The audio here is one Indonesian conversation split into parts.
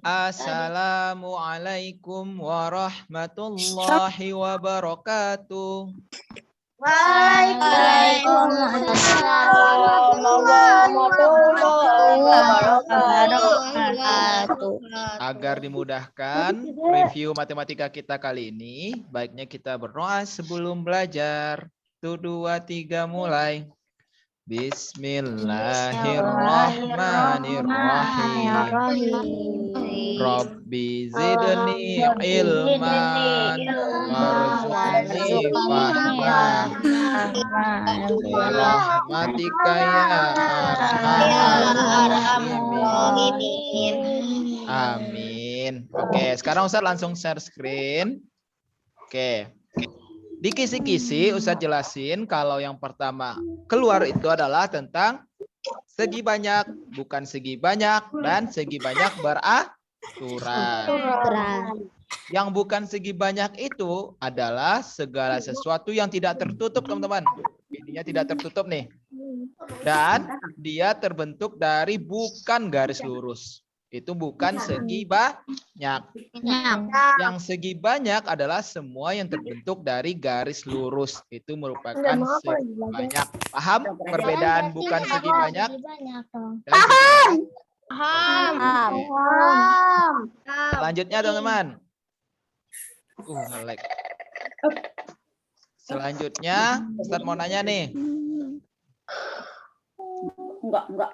Assalamualaikum warahmatullahi wabarakatuh. Waalaikumsalam warahmatullahi wabarakatuh. Agar dimudahkan review matematika kita kali ini, baiknya kita berdoa sebelum belajar. 1, 2, 3, mulai. Bismillahirrahmanirrahim. Rabbi zidni ilman warzuqni fahman birahmatika ya arhamar rahimin. Amin. Oke, sekarang Ustaz langsung share screen. Oke. Di kisi-kisi Ustaz jelasin kalau yang pertama keluar itu adalah tentang segi banyak, bukan segi banyak, dan segi banyak beraturan. Yang bukan segi banyak itu adalah segala sesuatu yang tidak tertutup, teman-teman. Ininya tidak tertutup nih. Dan dia terbentuk dari bukan garis lurus. Itu bukan segi banyak. Yang segi banyak adalah semua yang terbentuk dari garis lurus. Itu merupakan segi banyak. Paham perbedaan bukan segi banyak? Paham. Selanjutnya teman-teman. Nge-lag. Selanjutnya Ustaz mau nanya nih. Enggak.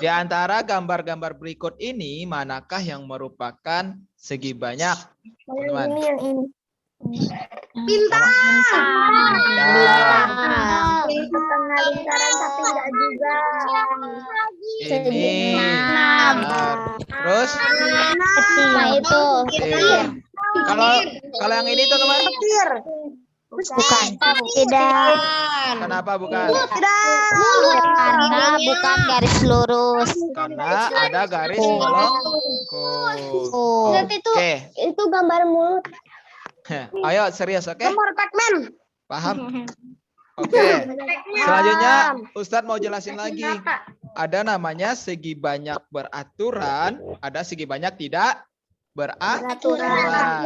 Di antara gambar-gambar berikut ini, manakah yang merupakan segi banyak? Teman-teman. Bintang. Setengah lingkaran tapi enggak juga. Ini. Benar. Terus? Itu. Kalau yang ini teman-teman? Bukan. Tidak. Kenapa bukan? Karena bukan garis lurus. Karena ada garis melengkung. Oke. Itu gambar mulut. Ayo serius, oke? Gambar Pac-Man. Paham? Oke. Selanjutnya Ustadz mau jelasin lagi. Ada namanya segi banyak beraturan, ada segi banyak tidak beraturan.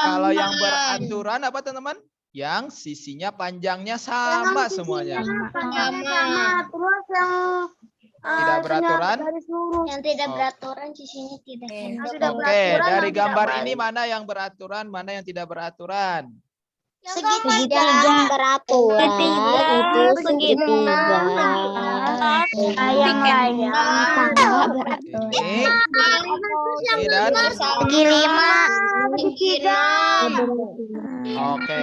Kalau yang beraturan apa teman-teman? Yang sisinya panjangnya sama semuanya. Sama. Terus yang Tidak beraturan? Yang tidak beraturan sisinya tidak. Oke, dari gambar ini mana yang beraturan, mana yang tidak beraturan? Segitiga beraturan itu segitiga. Yang lain Ini dan segi lima. oke.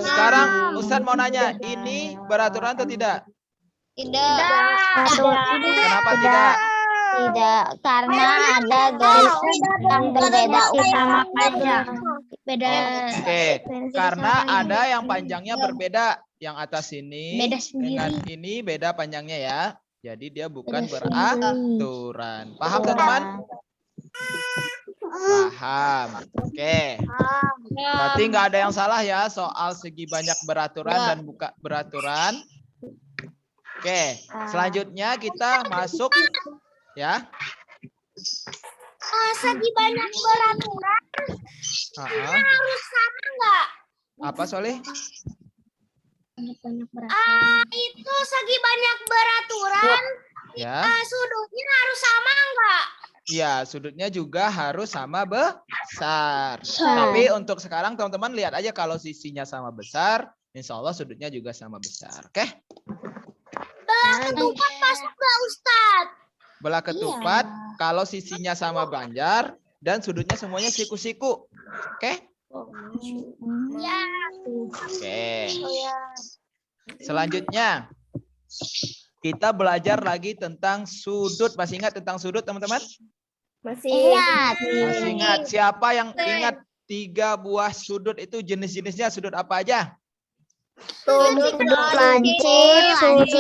Sekarang Ustadz mau nanya, ini beraturan atau tidak? Tidak. Kenapa tidak? Tidak, karena ada garis yang berbeda utama panjang. Beda. Oke, karena ada yang panjangnya berbeda. Yang atas ini Beda sendiri. dengan ini beda panjangnya ya. Jadi dia bukan beraturan. Paham teman-teman? Paham. Oke. Berarti nggak ada yang salah ya soal segi banyak beraturan dan bukan beraturan. Oke, selanjutnya kita masuk ya. Segi banyak beraturan harus sama enggak? Apa Soleh? Itu segi banyak beraturan. Ya. Sudutnya harus sama enggak? Iya, sudutnya juga harus sama besar. Tapi untuk sekarang teman-teman lihat aja kalau sisinya sama besar, insya Allah sudutnya juga sama besar. Oke? Belah ketupat masuk enggak, Ustadz? Belah ketupat kalau sisinya sama banjar dan sudutnya semuanya siku-siku. Oke? Ya. Oke. Selanjutnya kita belajar lagi tentang sudut. Masih ingat tentang sudut, teman-teman? Masih ingat. Masih ingat. Siapa yang ingat 3 buah sudut itu jenis-jenisnya sudut apa aja? Sudut lancip, sudut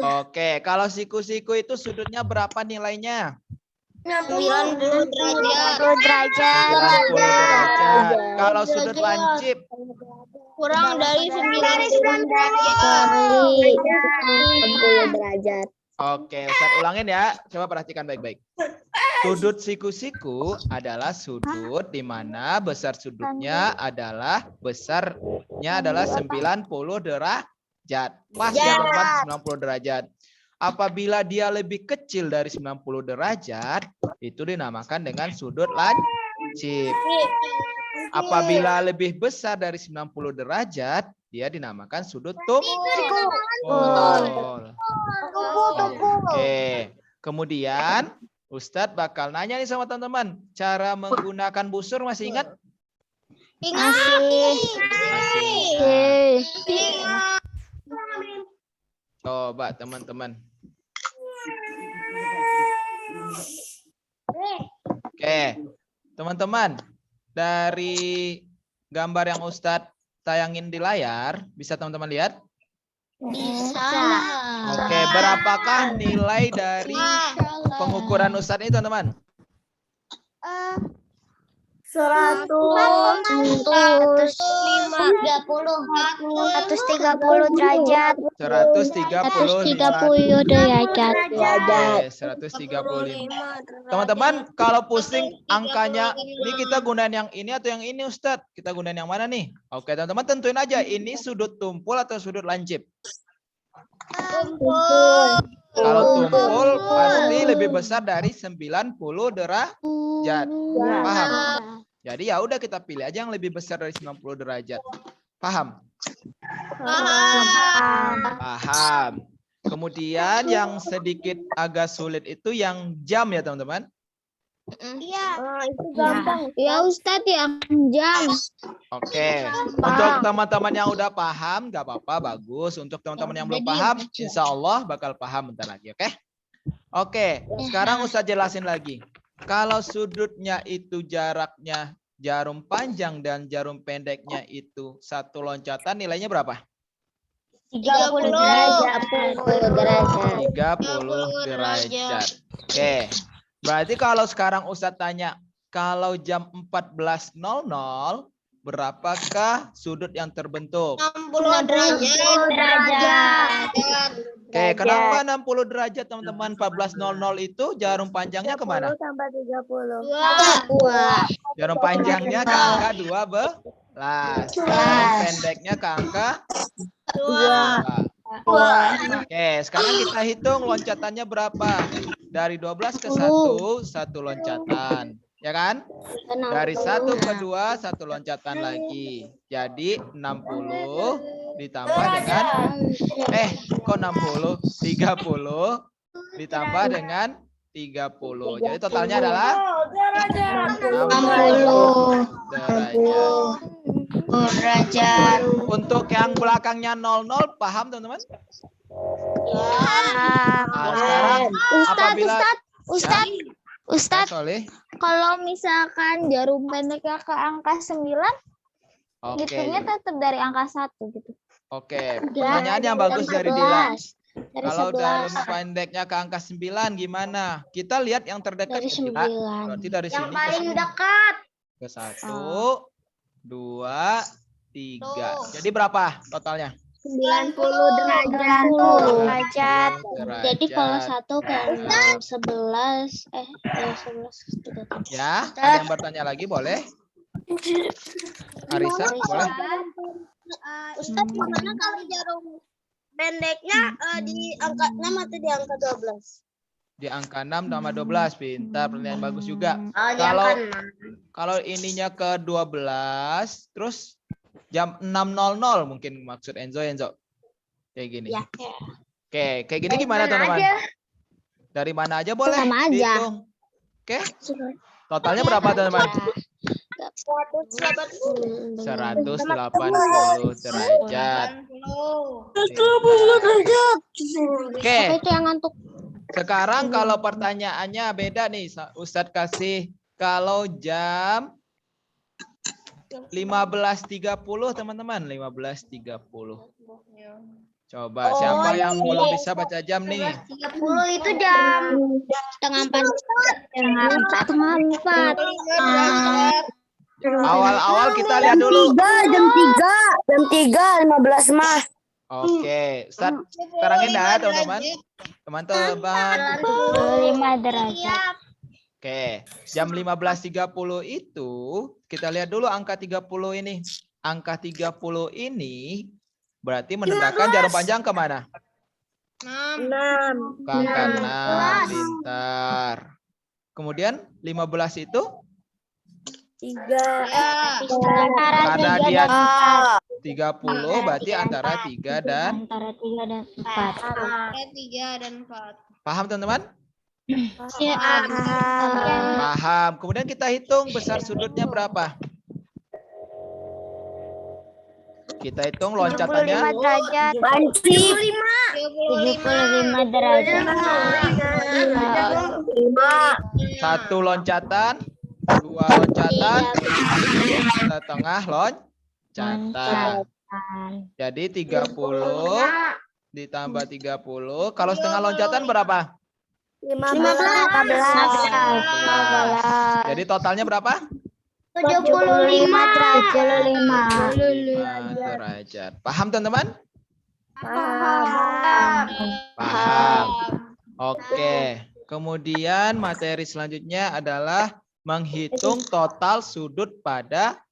Oke, kalau siku-siku itu sudutnya berapa nilainya? 90 derajat. 90 derajat. 90 derajat. Kalau sudut lancip Kurang dari 90 Kali 90 derajat. Oke, Ustadz ulangin ya. Coba perhatikan baik-baik. Sudut siku-siku adalah sudut di mana besar sudutnya adalah 90 derajat. Pas ya teman-teman, 90 derajat. Apabila dia lebih kecil dari 90 derajat, itu dinamakan dengan sudut lancip. Apabila lebih besar dari 90 derajat, dia dinamakan sudut tumpul. Oke. Kemudian Ustadz bakal nanya nih sama teman-teman, cara menggunakan busur masih ingat? Masih. Coba teman-teman. Oke, teman-teman, dari gambar yang Ustadz tayangin di layar, bisa teman-teman lihat? Bisa. Oke, berapakah nilai dari pengukuran Ustadz ini, teman-teman? 130 derajat. 135 derajat. Oke, 135. Teman-teman, kalau pusing angkanya, ini kita gunain yang ini atau yang ini, Ustadz? Kita gunain yang mana nih? Oke, teman-teman tentuin aja, ini sudut tumpul atau sudut lancip? Kalau tumpul pasti lebih besar dari 90 derajat. Paham? Jadi ya udah kita pilih aja yang lebih besar dari 90 derajat. Paham? Paham. Kemudian yang sedikit agak sulit itu yang jam ya teman-teman. Itu gampang. Ya Ustadz, yang jam. Oke. Untuk teman-teman yang udah paham nggak apa-apa, bagus. Untuk teman-teman yang belum paham, insya Allah bakal paham bentar lagi. Oke? Oke. Sekarang Ustadz jelasin lagi. Kalau sudutnya itu jaraknya jarum panjang dan jarum pendeknya itu satu loncatan, nilainya berapa? 30 derajat. 30 derajat. Oke. Berarti kalau sekarang Ustadz tanya, kalau jam 14.00, berapakah sudut yang terbentuk? 60 derajat. Oke, kenapa 60 derajat teman-teman? 14.00 itu jarum panjangnya kemana? 10 tambah 30. Jarum panjangnya ke angka 12. Jarum pendeknya ke angka 2. Oke, sekarang kita hitung loncatannya berapa? Dari 12 ke 1, 1 loncatan. Ya kan? Dari 1 ke 2, 1 loncatan lagi. Jadi 60 ditambah dengan kok 60? 30 ditambah dengan 30. Jadi totalnya adalah 60 derajat. Untuk yang belakangnya 00 paham teman-teman? Nah, sekarang apabila Ustadz, Soleh. kalau misalkan jarum pendeknya ke angka 9, hitungnya tetap dari angka 1 gitu. Oke, pertanyaan yang bagus dari Dila. Kalau jarum pendeknya ke angka 9 gimana? Kita lihat yang terdekat Dari ke kita. 9. Berarti dari Yang sini paling dekat. ke 1, 2, 3. Jadi berapa totalnya? 90 derajat. Jadi kalau 1 ke 11, 11. Ya, ada yang bertanya lagi boleh? Arisa, boleh? Ustaz, gimana kalau jarum pendeknya di angka 6 atau di angka 12? Di angka 6 sama 12, pintar, pertanyaan bagus juga. Kalau ininya ke 12, terus jam 6.00 mungkin maksud Enzo. Kayak gini. Ya. Oke, kayak gini gimana teman-teman? Dari mana aja boleh Sama aja. dihitung. Oke. Totalnya berapa teman-teman? 180 derajat. Oke. Itu yang ngantuk. Sekarang kalau pertanyaannya beda nih, Ustadz kasih kalau jam 15.30 teman-teman, 15.30. Coba siapa yang belum bisa baca jam nih? 30 itu jam setengah 4. Setengah 4. Awal-awal kita lihat dulu. Jam 3, 15 Oke, Ustaz terangin dah teman-teman. Teman-teman. 5 derajat. Oke, jam 15.30 itu kita lihat dulu angka 30 ini. Angka 30 ini berarti menandakan jarum panjang kemana? 6. Ke angka 6, pintar. Kemudian 15 itu? 3. Karena dia 30 berarti antara 3 dan 4. Paham teman-teman? Ya. Paham. Kemudian kita hitung besar sudutnya berapa? Kita hitung loncatannya. 75 derajat. 75 derajat. 1 loncatan, 2 loncatan, setengah loncatan. Jadi 30 ditambah 30. Kalau setengah loncatan berapa? 15. Jadi totalnya berapa? 75 derajat. Paham teman-teman? Paham. Paham. Oke. Kemudian materi selanjutnya adalah menghitung total sudut pada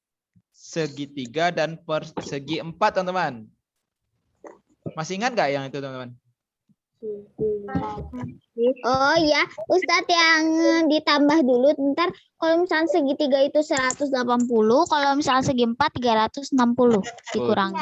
segitiga dan persegi 4, teman-teman. Masih ingat nggak yang itu, teman-teman? Oh ya, Ustadz yang ditambah dulu ntar kalau misalnya segitiga itu 180, kalau misalnya segi 4 360 dikurangi.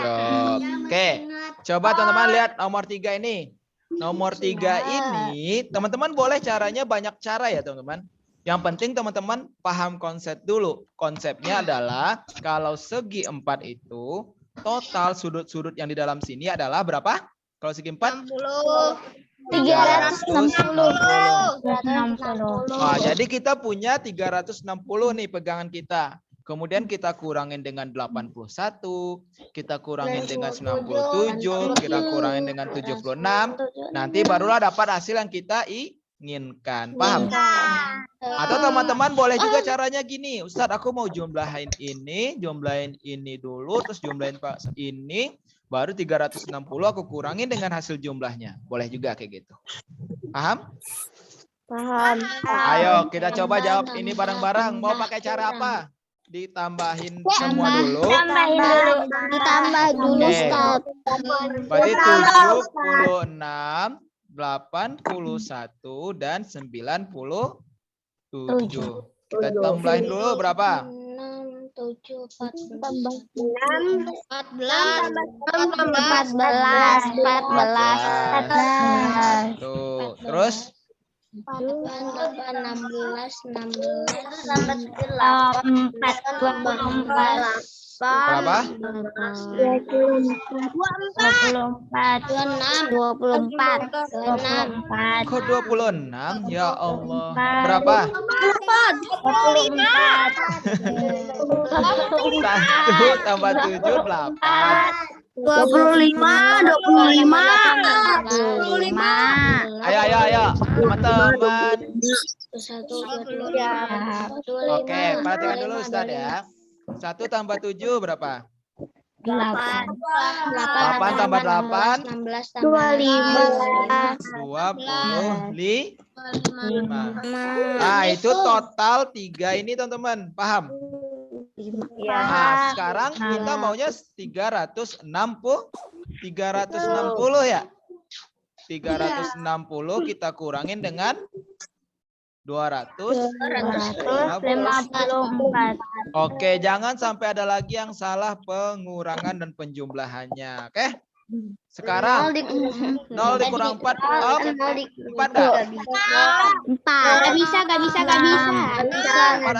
Oke, coba teman-teman lihat nomor 3 ini. Nomor 3 ini, teman-teman boleh caranya banyak cara ya teman-teman. Yang penting teman-teman paham konsep dulu. Konsepnya adalah kalau segi 4 itu total sudut-sudut yang di dalam sini adalah berapa? Kalau segi 4? 360. Nah, jadi kita punya 360 nih pegangan kita. Kemudian kita kurangin dengan 81, kita kurangin dengan 97, kita kurangin dengan 76. Nanti barulah dapat hasil yang kita inginkan. Paham? Atau teman-teman boleh juga caranya gini. Ustadz, aku mau jumlahin ini dulu, terus jumlahin ini. Baru 360 aku kurangin dengan hasil jumlahnya. Boleh juga kayak gitu. Paham? Paham. Ayo kita coba jawab ini bareng-bareng. Mau pakai cara apa? Ditambahin semua dulu. Ditambah dulu, Ustaz. Berarti 76, 81, dan 97. Kita tambahin dulu berapa? 14. Tuh, terus 24. berapa? 24. Kok 26? Ya Allah. Berapa? 1 tambah 7, 8. 25. Ayo. Teman-teman. Oke, perhatikan dulu Ustaz ya. 1 tambah 7 berapa? 8. 8 tambah 8. 25. 25. Nah, itu total 3 ini teman-teman. Paham? Nah, sekarang kita maunya 360 ya. 360 kita kurangin dengan 254. Oke, jangan sampai ada lagi yang salah pengurangan dan penjumlahannya. Oke? Sekarang 0 dikurang 4. 4 enggak? 4. Gak bisa. 4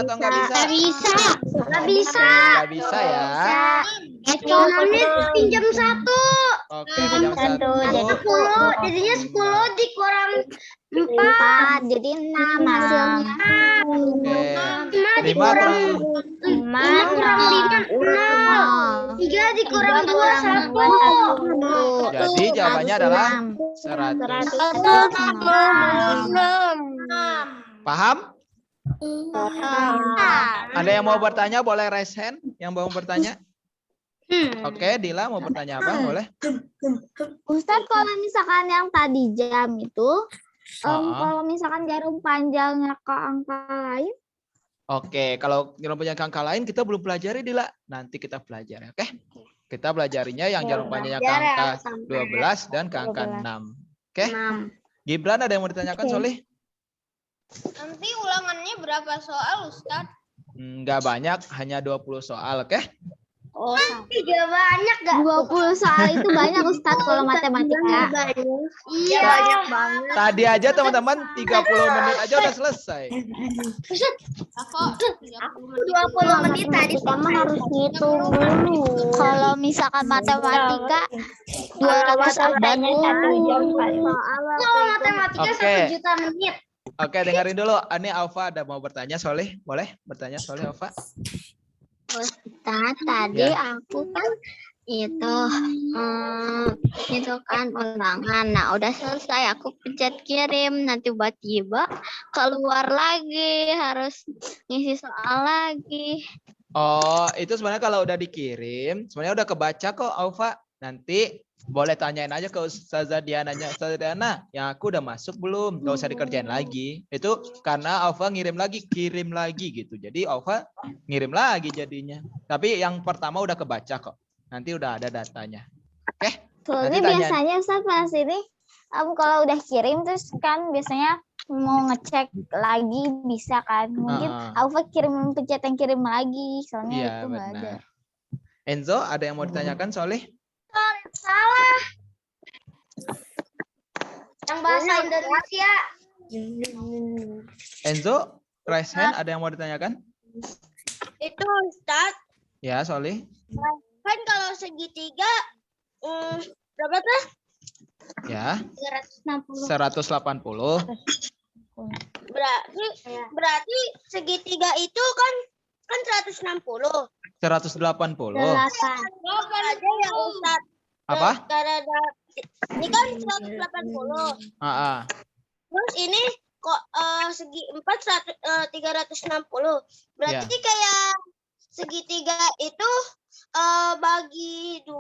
atau enggak bisa? Enggak bisa ya. Pinjam 1. Oke, pinjam 1. Jadinya 10 dikurang 4. Jadi 6 hasilnya. Oke. 5 kurang 5 kurang 5. 3 dikurang 21. Jadi jawabannya adalah 100. Paham? Ada yang mau bertanya boleh raise hand yang mau bertanya. Oke, Dila mau bertanya apa? Boleh. Ustadz, kalau misalkan yang tadi jam itu, kalau misalkan jarum panjangnya ke angka lain, Oke, kalau jarum panjang ke angka lain kita belum pelajari, Dila. Nanti kita pelajari, oke? Kita pelajarinya yang jarum panjangnya ke angka 12 dan ke angka 6. Oke? Gibran ada yang mau ditanyakan, Solih? Nanti ulangannya berapa soal, Ustadz? Nggak banyak, hanya 20 soal, oke? oh, Juga banyak gak? 20 soal itu banyak Ustadz kalau matematika. Iya, banyak banget. Tadi aja teman-teman 30 menit aja udah selesai. Aku 20 menit tadi Kamu harus ngitung dulu. Kalau misalkan matematika 240 soal. Kalau matematika Oke. 1 juta menit. Oke, dengerin dulu. Ini Alfa ada mau bertanya, Solih? Boleh bertanya, Solih, Alfa? Ustadz, tadi aku kan itu kan ulangan. Nah, udah selesai aku pencet kirim, nanti tiba-tiba keluar lagi, harus ngisi soal lagi. Oh, itu sebenarnya kalau udah dikirim, sebenarnya udah kebaca kok, Alfa. Nanti boleh tanyain aja ke Ustazah Diananya. Ustazah Diana, yang aku udah masuk belum? Gak usah dikerjain lagi. Itu karena Alfa kirim lagi gitu. Jadi Alfa ngirim lagi jadinya. Tapi yang pertama udah kebaca kok. Nanti udah ada datanya. Oke? Soalnya biasanya Ustadz pas ini, kalau udah kirim terus kan biasanya mau ngecek lagi bisa kan. Mungkin Alfa pencet yang kirim lagi. Soalnya Iya, itu nggak ada. benar. Enzo, ada yang mau ditanyakan, Solih? Salah. Yang bahasa Indonesia. Enzo, raise hand, ada yang mau ditanyakan? Itu Ustadz, Ya, Solih. kan kalau segitiga berapa tuh? Ya, 360. 180. Berarti segitiga itu kan 160. 180. Aja ya Ustadz. Apa? Ini kan 180. Terus ini kok segi 4 360. Berarti kayak segitiga itu bagi 2,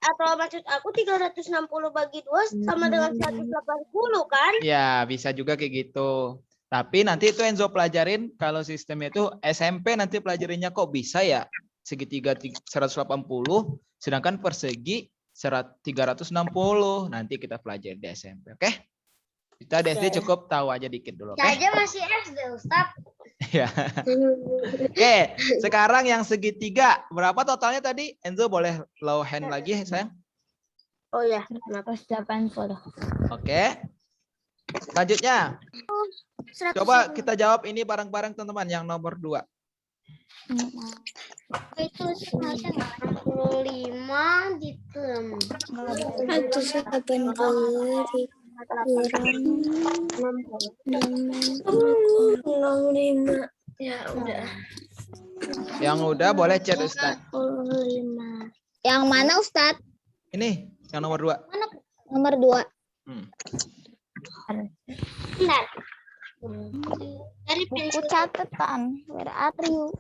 atau maksud aku 360 bagi 2 sama dengan 180 kan? Ya, bisa juga kayak gitu. Tapi nanti itu Enzo pelajarin kalau sistemnya itu SMP nanti pelajarinya kok bisa ya segitiga 180 sedangkan persegi 360. Nanti kita pelajari di SMP, oke? Kita di SD cukup tahu aja dikit dulu, oke? Saya aja masih SD, Ustaz. Ya. Oke, sekarang yang segitiga berapa totalnya tadi? Enzo boleh low hand lagi, sayang? Oh ya, 180. Oke. Selanjutnya. Coba kita jawab ini bareng-bareng teman-teman yang nomor 2. Itu 65 ditem. 180 Ya udah. Yang udah boleh chat Ustaz. Yang mana Ustaz? Ini yang nomor 2. Nomor 2. Benar. Buku catatan. Where are you?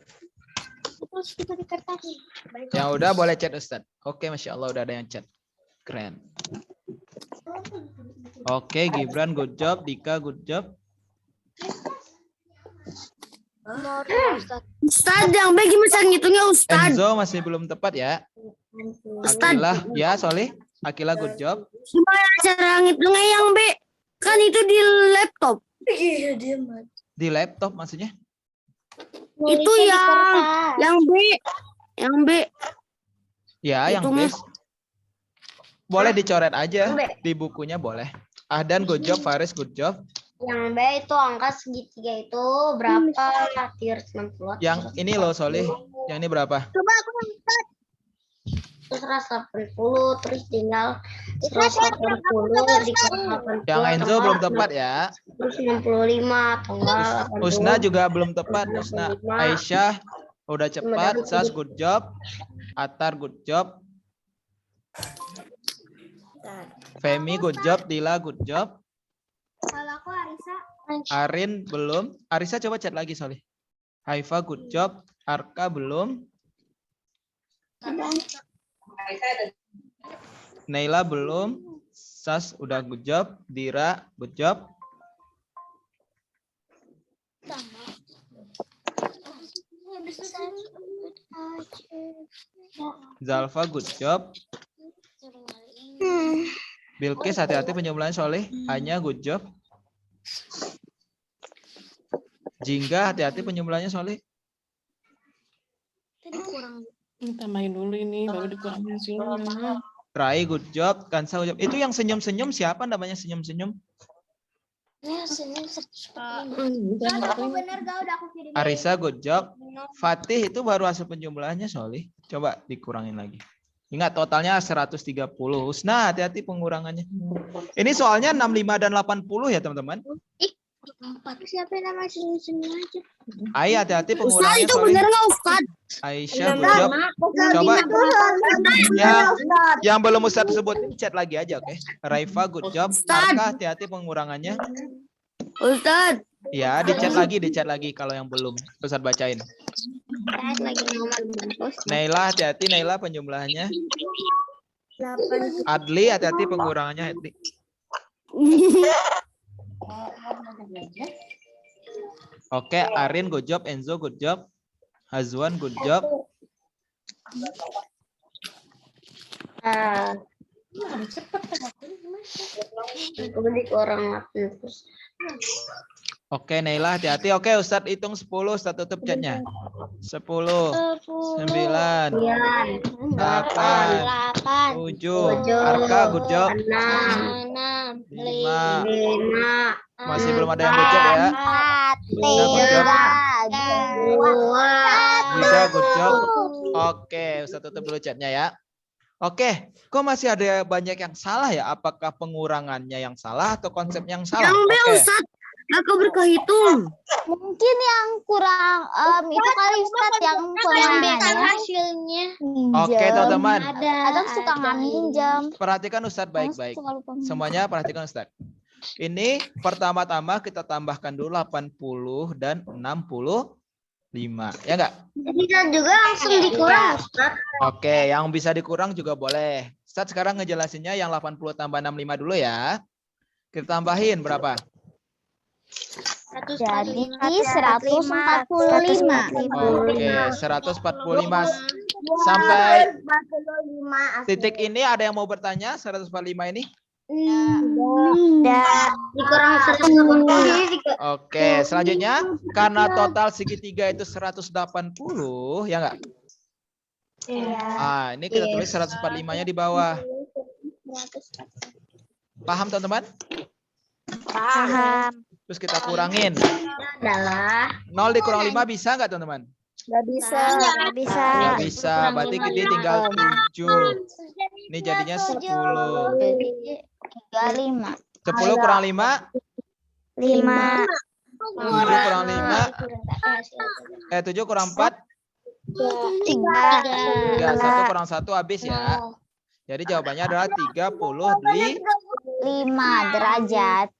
Terus kita di kertas. Yang udah boleh chat Ustaz. Oke, Masya Allah udah ada yang chat. Keren. Oke, Gibran good job. Dika good job. Ustaz, yang baik gimana ngitungnya Ustaz? Enzo masih belum tepat ya. Akilah, ya Solih. Akilah good job. Gimana cara ngitungnya yang B? Kan itu di laptop. Iya, dia mati. Di laptop maksudnya? Itu yang B. Yang B. Ya, yang B. Boleh dicoret aja di bukunya boleh. Ahdan good job, Faris good job. Yang B itu angka segitiga itu berapa? 360. Yang ini loh Solih. Yang ini berapa? Coba aku lihat. 180 terus tinggal 180 dikali 80. Yang Enzo belum tepat ya. Terus 65 tanggal 80. Usna juga belum tepat. Usna Aisyah Udah cepat. Sas, good job. Atar, good job. Femi, good job. Dila, good job. Kalau aku Arisa. Arin, belum. Arisa coba chat lagi, Solih. Haifa, good job. Arka, belum. Naila, belum. Sas, udah good job. Dira, good job. Zalfa, good job. Bilkis, hati-hati penyembelihan Soleh. Hanya good job. Jingga, hati-hati penyembelihannya Soleh. Tambahin dulu ini, baru dikurangin sini. Rai, good job. Kansa, good job. Itu yang senyum-senyum siapa namanya senyum-senyum? Aku bener gak udah aku kirim. Arisa, good job. Fatih itu baru hasil penjumlahannya Solih. Coba dikurangin lagi. Ingat totalnya 130. Nah, hati-hati pengurangannya. Ini soalnya 65 dan 80 ya, teman-teman. Siapa nama senyum-senyum aja? Ai, hati-hati pengurangannya Solih. nggak Ustaz? Aisyah, good job. Coba yang belum Ustaz sebut chat lagi aja, oke? Raifa, good job. Arka, hati-hati pengurangannya. Ustaz. Ya, di chat lagi kalau yang belum. Ustaz bacain. Lagi nomor Naila, hati-hati Naila penjumlahannya. Adli, hati-hati pengurangannya. Adli. Oke, Arin, good job. Enzo, good job. Hazwan, good job. Oke, Naila, hati-hati. Oke, Ustadz hitung 10. Ustadz tutup chatnya. 10, 9, 8, 7. Arka, good job. 5. Masih belum ada yang good job ya. 4, 3, 2, 1. Bisa, good job. Oke, Ustadz tutup dulu chatnya ya. Oke, kok masih ada banyak yang salah ya? Apakah pengurangannya yang salah atau konsepnya yang salah? Oke. Aku berkehitung. Mungkin yang kurang itu kali Ustaz yang pengurangannya hasilnya. Oke, teman-teman. Atau suka nggak minjam. Perhatikan Ustadz baik-baik. Semuanya perhatikan Ustadz. Ini pertama-tama kita tambahkan dulu 80 dan 65. Ya enggak? Bisa juga langsung dikurang, Ustaz. Oke, yang bisa dikurang juga boleh. Ustadz sekarang ngejelasinnya yang 80 tambah 65 dulu ya. Kita tambahin berapa? Jadi 145. Oke, 145. Sampai titik ini ada yang mau bertanya 145 ini? Dikurang 180. Oke, selanjutnya karena total segitiga itu 180, ya enggak? Ah, ini kita tulis 145-nya di bawah. Paham, teman-teman? Paham. Terus kita kurangin. Adalah 0 dikurang 5 bisa nggak, teman-teman? Nggak bisa. Nggak bisa. Berarti ini tinggal 7. Ini jadinya 10. 35. 10 kurang 5? 5. 7 kurang 5? 7 kurang 4? 3. 1 kurang 1 habis ya. Jadi jawabannya adalah 35 derajat.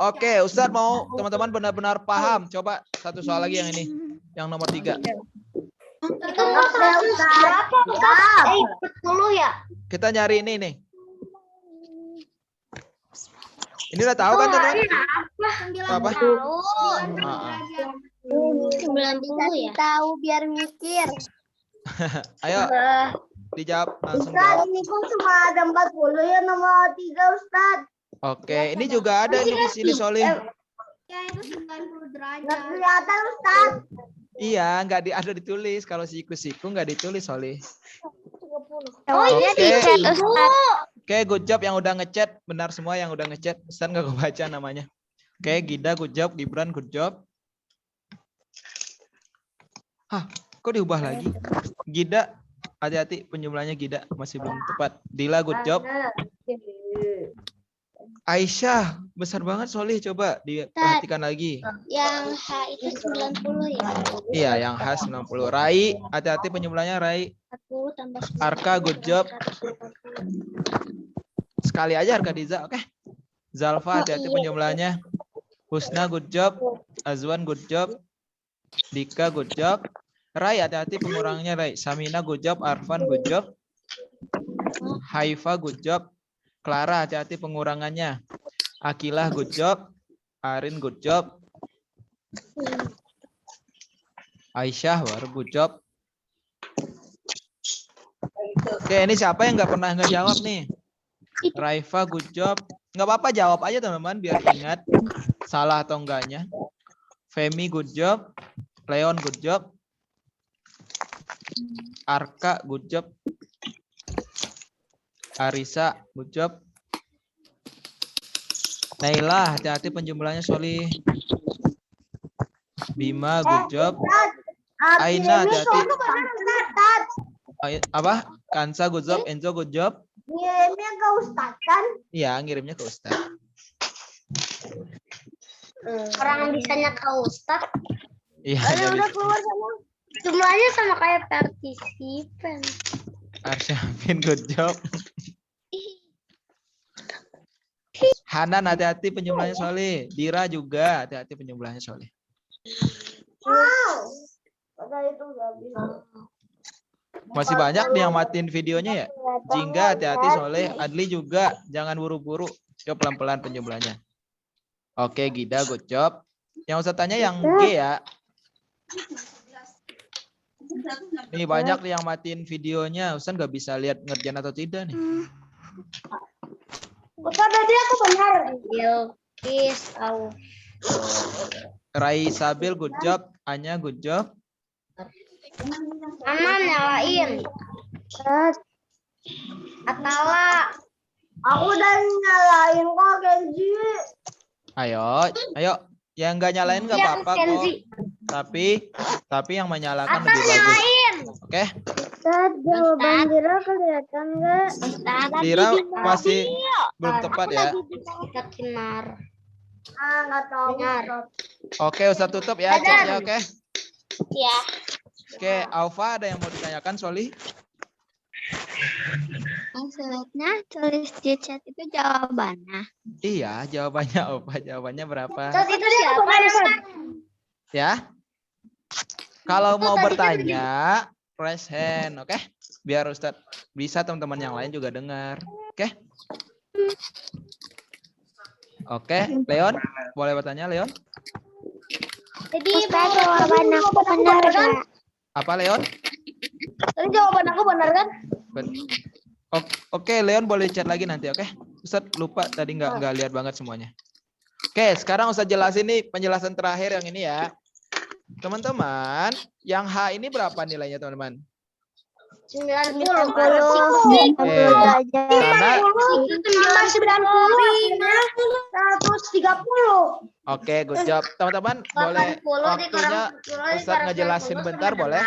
Oke, Ustadz mau teman-teman benar-benar paham. Coba satu soal lagi yang ini. Yang nomor 3. Kita nyari ini nih. Ini udah tahu kan, teman-teman? Apa? 90 ya. Tahu biar mikir. Ayo dijawab langsung. Ustaz, ini kok cuma ada 40 ya nomor 3, Ustaz. Oke, ini juga ada nih di sini Solih. Ya itu 90 derajat. Nggak kelihatan, Ustaz. Iya, nggak ada ditulis. Kalau siku-siku nggak ditulis Solih. Oh iya di chat Ustaz. Oke, good job yang udah ngechat. Benar semua yang udah ngechat. Ustaz nggak kebaca namanya. Oke, Gida good job. Gibran good job. Hah, kok diubah lagi? Gida, hati-hati penjumlahnya Gida masih belum tepat. Dila good job. Aisyah, besar banget Solih. Coba diperhatikan lagi. Yang H itu 90 ya. Iya, yang H 90. Rai, hati-hati penjumlahnya Rai. 40 tambah 90. Arka, good job. Sekali aja Arka Diza, oke? Zalfa, hati-hati penjumlahnya. Husna, good job. Azwan, good job. Dika, good job. Rai, hati-hati pengurangnya Rai. Samina, good job. Arfan, good job. Haifa, good job. Clara, hati-hati pengurangannya. Akilah, good job. Arin, good job. Aisyah, baru good job. Oke, ini siapa yang nggak pernah ngejawab nih? Raifa, good job. Nggak apa-apa, jawab aja teman-teman, biar ingat salah atau enggaknya. Femi, good job. Leon, good job. Arka, good job. Arisa, good job. Naila, hati-hati penjumlahnya Solih. Bima, good job. Aina, hati-hati. Apa? Kansa, good job. Enzo, good job. Ngirimnya ke Ustadz kan? Iya, ngirimnya ke Ustadz. Orang bisanya ke Ustadz. Iya, Udah keluar sama. Jumlahnya sama kayak partisipan. Arsyafin, good job. Hanan, hati-hati penjumlahnya Soleh. Dira juga, hati-hati penjumlahnya Soleh. Wow. Padahal itu nggak bisa. Masih banyak nih yang matiin videonya ya. Jingga, hati-hati Soleh. Adli juga, jangan buru-buru. Yuk pelan-pelan penjumlahnya. Oke, Gida, good job. Yang usah tanya yang G ya. Nih banyak nih yang matiin videonya. Ustaz nggak bisa lihat ngerjain atau tidak nih. Ustaz tadi aku benar. Yukis, Rai Sabil, good job. Anya, good job. Aman nyalain. Atala. Aku udah nyalain kok Kenji. Ayo. Yang nggak nyalain nggak apa-apa kok. Tapi yang menyalakan lebih bagus. Oke? Ustaz, jawaban Dira kelihatan nggak? Dira masih belum tepat ya. Nggak tahu. Oke, Ustaz tutup ya chatnya, oke? Ya. Oke, Aufa ada yang mau ditanyakan, Soli? Maksudnya tulis di chat itu jawabannya. Iya, jawabannya Aufa. Jawabannya berapa? Ustaz itu siapa ya? Ya. Kalau mau bertanya, raise hand, oke? Biar Ustaz bisa teman-teman yang lain juga dengar. Oke? Oke, Leon, boleh bertanya, Leon? Jadi jawaban aku benar kan? Apa, Leon? Tadi jawaban aku benar kan? Oke, Leon boleh chat lagi nanti, oke? Ustaz lupa tadi nggak lihat banget semuanya. Oke, sekarang Ustaz jelasin nih penjelasan terakhir yang ini ya. Teman-teman, yang H ini berapa nilainya, teman-teman? 90. Karena 130. Oke, good job. Teman-teman, boleh waktunya Ustaz ngejelasin bentar, boleh?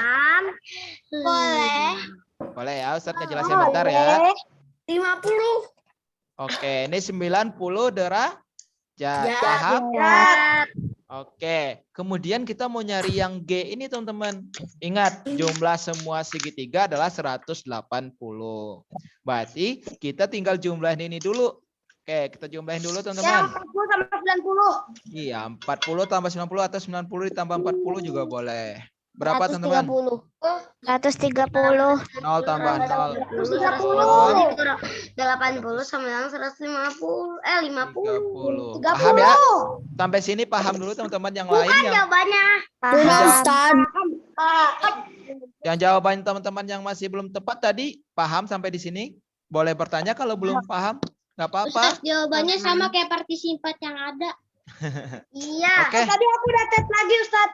Boleh. Boleh ya, Ustaz ngejelasin bentar ya. 50. Oke, ini 90 derajat. Paham? Oke, kemudian kita mau nyari yang G ini, teman-teman. Ingat, jumlah semua segitiga adalah 180. Berarti kita tinggal jumlahin ini dulu. Oke, kita jumlahin dulu, teman-teman. 40 tambah 90. Iya, 40 tambah 90 atau 90 ditambah 40 juga boleh. Berapa, teman-teman? 130. 0 tambah 0. 80 sama yang 150. 50. 30. Paham ya? Sampai sini paham dulu, teman-teman yang lain. Yang Jawabannya. Yang jawaban teman-teman yang masih belum tepat tadi, paham sampai di sini? Boleh bertanya kalau belum paham? Nggak apa-apa. Ustaz, jawabannya sama kayak partisipan yang ada. Iya. Oke. Tadi aku udah tes lagi, Ustaz.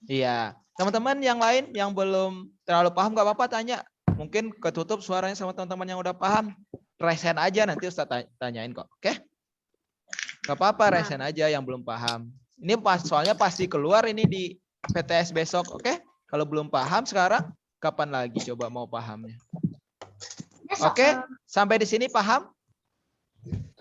Iya. Teman-teman yang lain yang belum terlalu paham nggak apa-apa tanya. Mungkin ketutup suaranya sama teman-teman yang udah paham. Raise hand aja nanti Ustaz tanyain kok. Oke? Nggak apa-apa, raise hand aja yang belum paham. Ini soalnya pasti keluar ini di PTS besok. Oke? Kalau belum paham sekarang, kapan lagi coba mau pahamnya? Oke? Sampai di sini paham?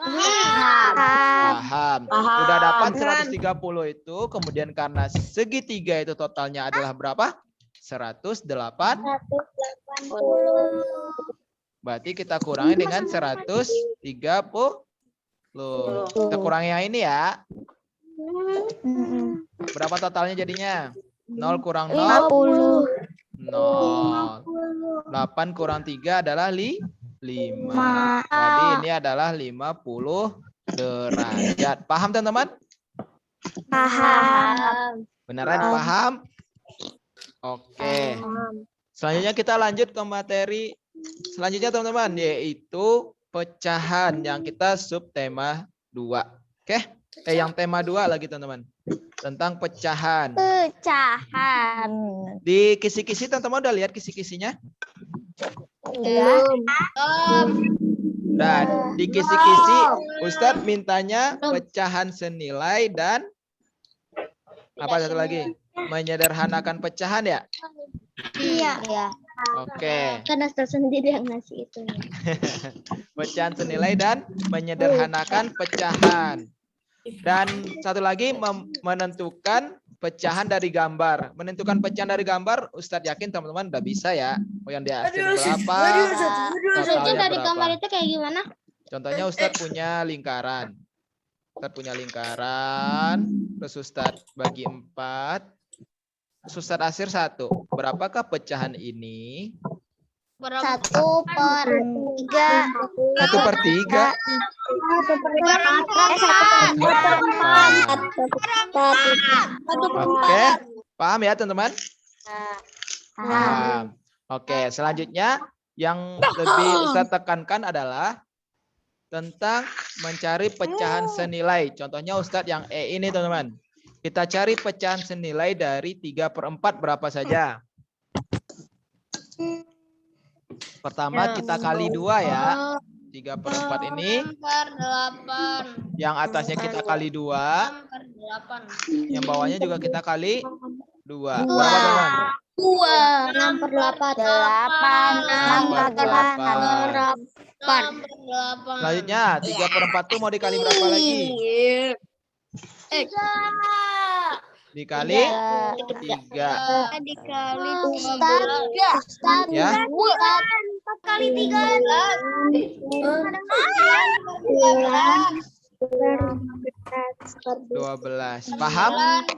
Paham. Udah dapat 130 itu, kemudian karena segitiga itu totalnya adalah berapa? 108. Berarti kita kurangi dengan 130. Kita kurangi yang ini ya. Berapa totalnya jadinya? 0 kurang 0. 0. 8 kurang 3 adalah 5. Jadi ini adalah 50 derajat. Paham teman-teman? Paham. Beneran paham? Oke. Selanjutnya kita lanjut ke materi selanjutnya teman-teman, yaitu pecahan yang kita subtema 2. Oke? Yang tema 2 lagi teman-teman. Tentang pecahan. Pecahan. Di kisi-kisi teman-teman udah lihat kisi-kisinya? Belum. Dan di kisi-kisi Ustadz mintanya pecahan senilai dan apa satu lagi? Menyederhanakan pecahan ya? Iya. Oke. Karena Ustaz sendiri yang ngasih itu. Pecahan senilai dan menyederhanakan pecahan. Dan satu lagi menentukan pecahan dari gambar. Menentukan pecahan dari gambar, Ustadz yakin teman-teman udah bisa ya. Mau yang di atas berapa? Totalnya Dari berapa? gambar itu kayak gimana? Contohnya Ustadz punya lingkaran. Ustadz punya lingkaran. Terus Ustadz bagi 4. Terus Ustadz Asir 1. Berapakah pecahan ini? 1/3. 1/3. Oke, paham ya teman-teman? Paham. Oke, selanjutnya yang lebih Ustadz tekankan adalah tentang mencari pecahan senilai. Contohnya Ustadz yang E ini teman-teman. Kita cari pecahan senilai dari 3/4 berapa saja? Pertama kita kali 2 ya. 3/4 ini. 8. Yang atasnya kita kali 2. Yang bawahnya juga kita kali 2. Berapa teman? 6/8. 8. Selanjutnya 3/4 itu mau dikali berapa lagi? Dikali 3. Dikali Ustaz. Ya. 4 kali 3. 12. Paham? 12.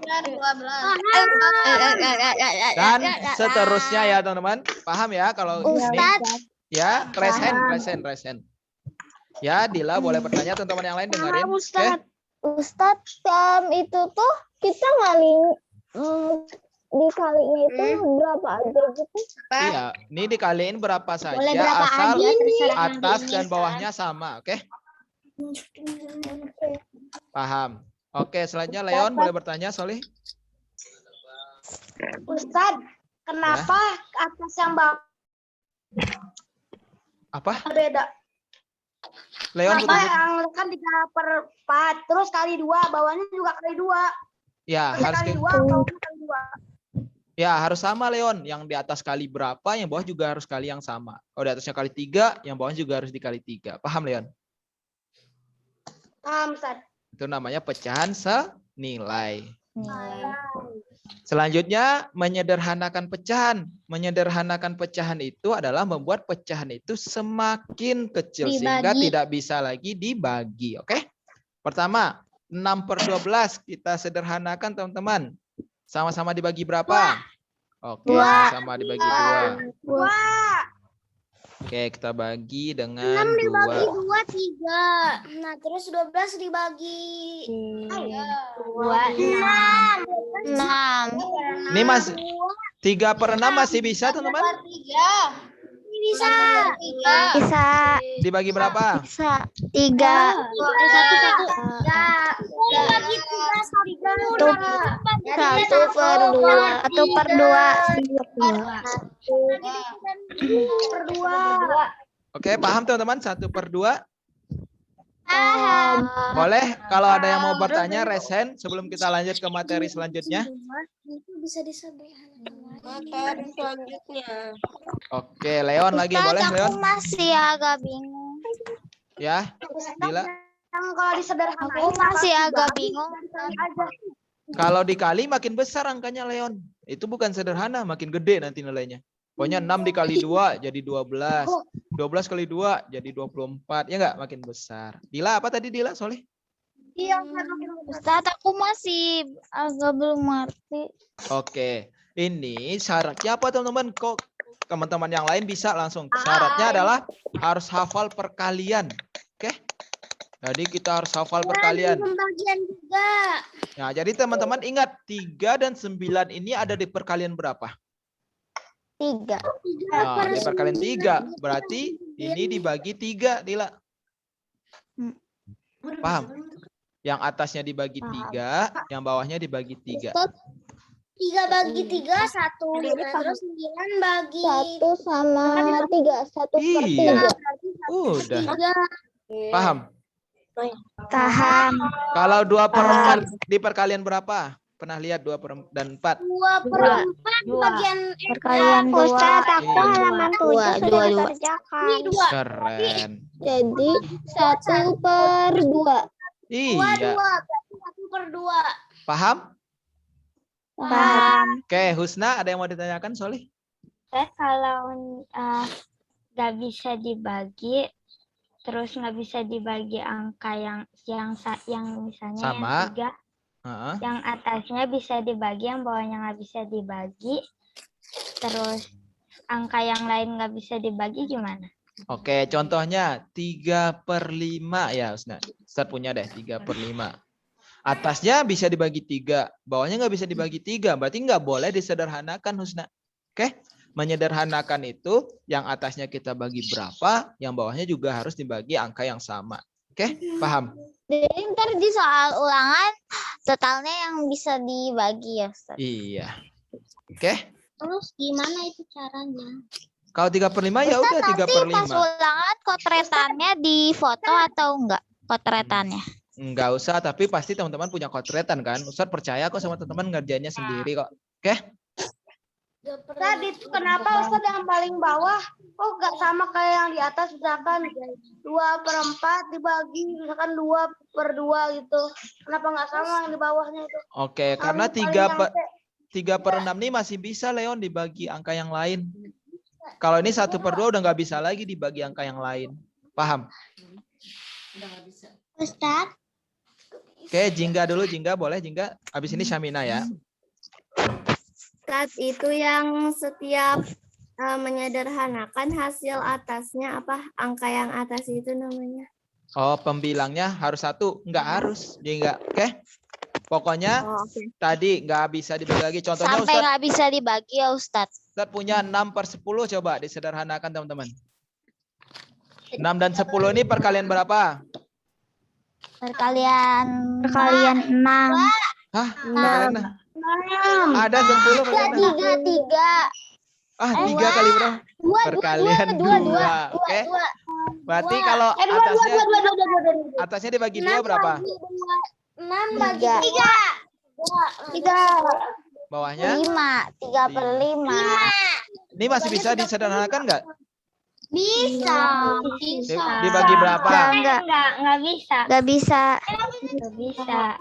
Dan seterusnya ya teman-teman. Paham ya kalau ini? Ustaz. Ya, raise hand. Ya, Dila boleh bertanya, teman-teman yang lain dengerin. Oke? Ustaz, itu tuh kita dikalinya itu berapa aja gitu? Iya, ini dikaliin berapa saja Boleh berapa asal aja, terserah atas nanti dan ini, bawahnya sama, oke? Paham. Oke, selanjutnya Leon boleh bertanya, Solih. Ustaz, kenapa atas yang bawah Apa? beda? Leon Kenapa putus. yang kan 3/4 terus kali 2, bawahnya juga kali 2. Ya, harus Kali 2, bawahnya kali 2. ya harus sama Leon. Yang di atas kali berapa, yang bawah juga harus kali yang sama. Kalau di atasnya kali 3, yang bawahnya juga harus dikali 3. Paham Leon? Ustaz. Itu namanya pecahan senilai. Selanjutnya menyederhanakan pecahan. Menyederhanakan pecahan itu adalah membuat pecahan itu semakin kecil sehingga tidak bisa lagi dibagi. Oke? Pertama, 6/12 kita sederhanakan teman-teman. Sama-sama dibagi berapa? Oke, sama dibagi 2. Oke, kita bagi dengan 6 dibagi 2. 2, 3. Nah, terus 12 dibagi 6. Ini masih 3/6 masih bisa teman-teman? Bisa. Bisa. Dibagi berapa? Bisa. 3. 1/2. Oke, paham teman-teman? 1/2. Paham. Boleh kalau ada yang mau bertanya, raise hand sebelum kita lanjut ke materi selanjutnya. Itu bisa disederhanakan. Materi selanjutnya. Oke, Leon lagi boleh Ustaz, Leon? aku masih agak bingung. Ya, Dila. Yang kalau disederhanain. Aku masih agak bingung. Kalau dikali makin besar angkanya, Leon. Itu bukan sederhana, makin gede nanti nilainya. Pokoknya 6 dikali 2 jadi 12. 12 kali 2 jadi 24. Ya enggak? Makin besar. Dila, apa tadi Dila, Soleh? Iya, Ustadz, aku masih agak belum ngerti. Oke. Ini syaratnya apa, teman-teman? Kok teman-teman yang lain bisa langsung. Syaratnya adalah harus hafal perkalian. Oke? Jadi kita harus hafal perkalian. Pembagian juga. Nah, jadi teman-teman ingat 3 dan 9 ini ada di perkalian berapa? 3. Nah, di perkalian 3. Berarti ini dibagi 3, Dila. Paham? Yang atasnya dibagi 3, yang bawahnya dibagi 3. 3 bagi 3, 1. Terus 9 bagi 1 sama 3. 1/3. Iya. Udah. Paham? Paham. Kalau 2/4 di perkalian berapa? Pernah lihat 2/4 dan 4? 2/4 bagian Perkalian 2. Ustadz, aku halaman 7 sudah dikerjakan. ini 2. Keren. Jadi 1/2. Iya. 1/2. Paham? Paham. Oke, Husna, ada yang mau ditanyakan, Solih? Kalau nggak bisa dibagi, terus nggak bisa dibagi angka yang misalnya Sama. yang 3, Heeh. yang atasnya bisa dibagi, yang bawahnya nggak bisa dibagi, terus angka yang lain nggak bisa dibagi gimana? Oke, contohnya 3/5 ya, Husna. Ustaz punya deh 3/5. Atasnya bisa dibagi 3, bawahnya nggak bisa dibagi 3, berarti nggak boleh disederhanakan, Husna. Oke? Menyederhanakan itu yang atasnya kita bagi berapa, yang bawahnya juga harus dibagi angka yang sama. Oke? Paham? Jadi ntar di soal ulangan totalnya yang bisa dibagi ya, Ustaz. Iya. Oke? Terus gimana itu caranya? Kalau 3/5 ya udah Nanti pas 3/5. ulangan kotretannya di foto atau enggak? Kotretannya. Enggak usah, tapi pasti teman-teman punya kotretan kan? Ustaz percaya kok sama teman-teman ngerjainnya sendiri kok. Oke? Ustadz, itu kenapa Ustadz yang paling bawah kok nggak sama kayak yang di atas, misalkan 2/4 dibagi misalkan 2/2 gitu. Kenapa nggak sama yang di bawahnya itu? Oke, karena Paling nyampe. 3/6 nih masih bisa, Leon, dibagi angka yang lain. Kalau ini 1/2 udah nggak bisa lagi dibagi angka yang lain. Paham? Ustadz, Oke, Jingga dulu, Jingga boleh, Jingga. Habis ini Syamina ya. Ustadz, itu yang setiap menyederhanakan hasil atasnya apa? Angka yang atas itu namanya. Oh, pembilangnya harus 1. Enggak harus, Jingga. Oke? Pokoknya tadi nggak bisa dibagi lagi. Contohnya Sampai nggak bisa dibagi ya, Ustadz. Ustadz punya 6/10, coba disederhanakan teman-teman. 6 dan 10 ini perkalian berapa? Perkalian 6. Hah? Perkalian 6. Ada 10 perkalian 6. 3. 3 kali berapa? Perkalian 2. Oke. Berarti kalau atasnya dibagi 2 berapa? 6 bagi 3. Bawahnya? 5. 3/5. Ini masih bisa disederhanakan nggak? Bisa. Dibagi berapa? Nggak bisa. Nggak bisa. Nggak bisa.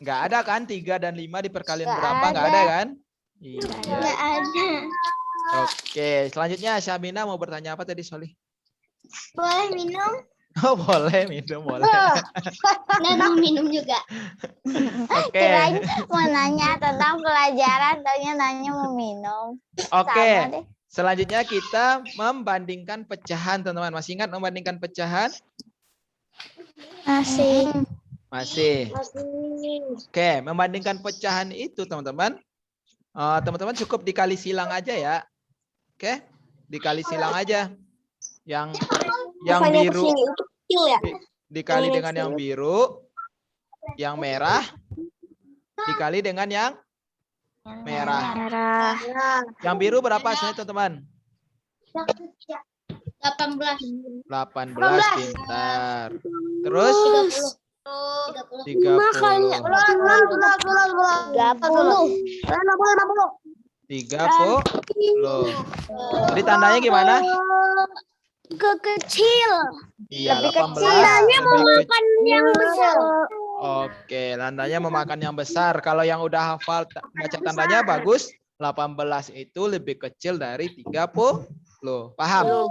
Nggak ada kan? 3 dan 5 di perkalian Nggak berapa? Nggak ada. ada kan? Iya. Nggak ada. Oke, selanjutnya Syamina mau bertanya apa tadi, Solih? Boleh minum? Oh, boleh minum, boleh. Dan mau minum juga. Oke. Kirain mau nanya tentang pelajaran, taunya nanya mau minum. Oke. Sama deh. Selanjutnya kita membandingkan pecahan, teman-teman. Masih ingat membandingkan pecahan? Masih. Masih. Oke, membandingkan pecahan itu, teman-teman. Teman-teman cukup dikali silang aja ya. Oke, dikali silang aja. Yang biru dikali dengan yang biru, yang merah dikali dengan yang merah. Yang biru berapa hasilnya, teman-teman? 18. 18, pintar. Terus 30. 30. Jadi tandanya gimana? Kecil. Iya, Lebih 18 kecil. lebih kecil. Yang besar. Oke, tandanya memakan yang besar. Kalau yang udah hafal baca tandanya bagus, 18 itu lebih kecil dari 30. Paham?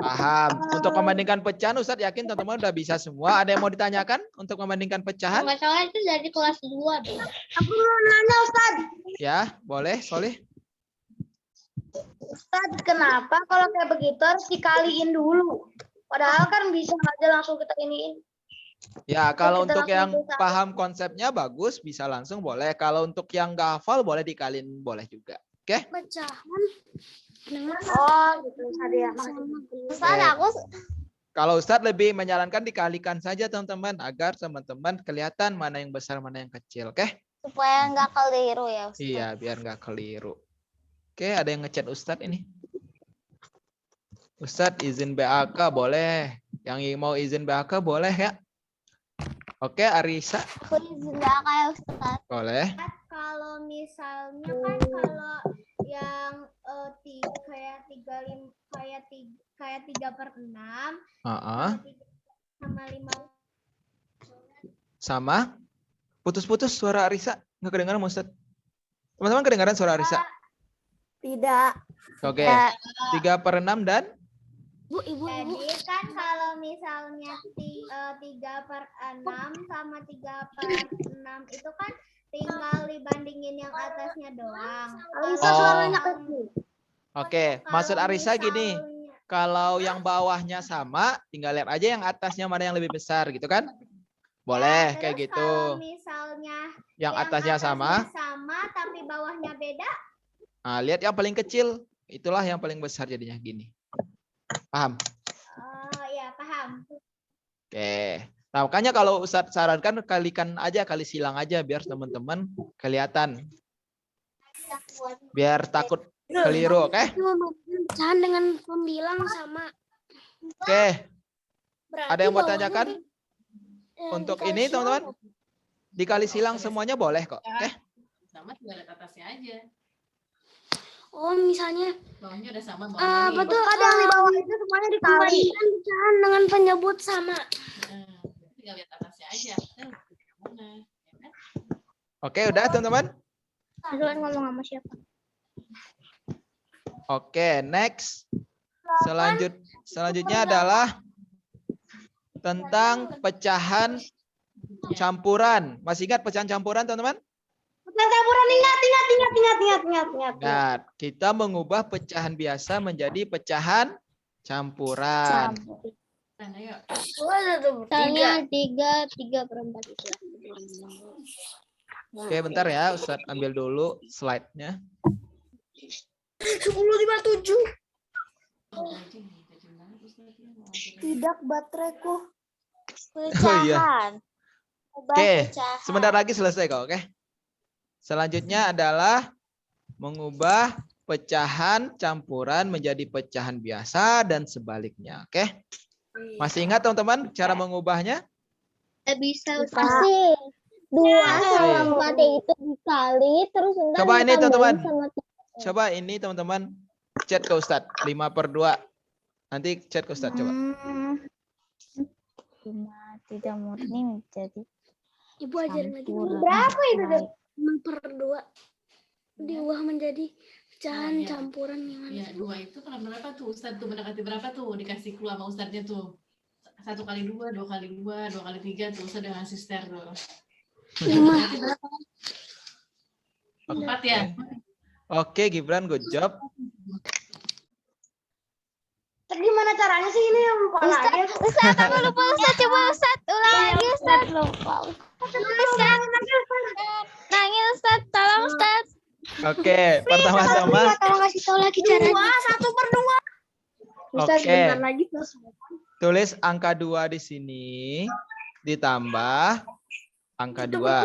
Paham. Untuk membandingkan pecahan, Ustadz yakin teman-teman udah bisa semua. Ada yang mau ditanyakan untuk membandingkan pecahan? Nggak salah itu dari kelas 2 deh. Aku mau nanya Ustaz. Ya, boleh, Solih. Ustaz, kenapa kalau kayak begitu harus dikaliin dulu? Padahal kan bisa aja langsung kita iniin. Ya, kalau Kita untuk langsung yang bisa. paham konsepnya bagus, bisa langsung boleh. Kalau untuk yang nggak hafal, boleh dikaliin, boleh juga. Oke? Pecahan. Oh, gitu tadi ya. Ustaz, aku Kalau Ustadz lebih menyarankan dikalikan saja teman-teman, agar teman-teman kelihatan mana yang besar, mana yang kecil. Oke? supaya nggak keliru ya Ustaz. Iya, biar nggak keliru. Oke, ada yang ngechat Ustadz ini. Ustadz izin BAK boleh. Yang mau izin BAK boleh ya. Oke, Arisa Aku izin nggak kayak Ustaz. boleh. Kalau misalnya kan kalau yang kayak 3/6 sama 5 Sama. Putus-putus suara Arisa. Nggak kedengaran Ustadz. Teman-teman kedengaran suara Arisa? tidak. Oke. 3/6 dan? Jadi kan kalau misalnya 3/6 sama 3/6 itu kan tinggal dibandingin yang atasnya doang. Oke, maksud Arisa gini. Kalau yang bawahnya sama, tinggal lihat aja yang atasnya mana yang lebih besar gitu kan? Boleh Terus kayak gitu. Kalau misalnya Yang atasnya sama, tapi bawahnya beda. nah, lihat yang paling kecil. Itulah yang paling besar jadinya gini. Paham? Oh ya, paham. Oke. Nah, makanya kalau Ustadz sarankan kalikan aja, kali silang aja biar teman-teman kelihatan. Biar takut keliru, oke? Pecahan dengan pembilang sama. Oke. Ada yang mau tanyakan? Untuk ini, teman-teman? Dikali silang semuanya boleh kok. Oke? Sama tinggal lihat atasnya aja. Oh, misalnya Bawahnya udah sama bawahnya nih. betul ada yang di bawah itu semuanya dikali. Pecahan dengan penyebut sama. Nah, tinggal lihat atasnya aja. Mana? Ya kan? Oke, udah teman-teman? Duluan ngomong sama siapa? Oke, next. Selanjutnya adalah tentang pecahan campuran. Masih ingat pecahan campuran, teman-teman? Pecahan campuran ingat. Nah, kita mengubah pecahan biasa menjadi pecahan campuran. Nah, ayo. Misalnya 3/4 itu. Oke, bentar ya, Ustadz ambil dulu slide-nya. 10:57. Oh, gaji mana Ustaznya? Mau ngajarin. Tidak bateraiku. Oh iya. Pecahan. Ubah Oke, pecahan. sebentar lagi selesai kok, oke? Selanjutnya adalah mengubah pecahan campuran menjadi pecahan biasa dan sebaliknya, oke? Masih ingat teman-teman cara mengubahnya? Bisa. Pasti 2 Pasti. sama 4 itu dikali terus ntar Coba ini, ditambahin teman-teman. sama Coba ini teman-teman chat ke Ustadz 5/2. Nanti chat ke Ustadz coba. 5 tidak murni menjadi Ibu ajarin lagi. campuran. Berapa itu? Baik. 6/2 diubah menjadi pecahan Iya. campuran gimana? Iya, 2 itu kalau berapa tuh Ustadz tuh mendekati berapa tuh dikasih clue sama Ustadznya tuh. 1 kali 2, 2 kali 2, 2 kali 3 tuh Ustadz udah ngasih share tuh. 5. Berarti berapa? 4 ya? Oke, Gibran, good job. Gimana caranya sih ini yang lupa lagi? Ustaz, aku lupa Ustaz. Coba Ustaz, ulang lagi Ustaz. Lupa. Ustaz, nangis Ustaz, tolong Ustaz. Oke, pertama-tama. Tolong kasih tahu lagi caranya. 1/2. Ustaz, Oke. bentar lagi terus. Tulis angka 2 di sini ditambah angka 2.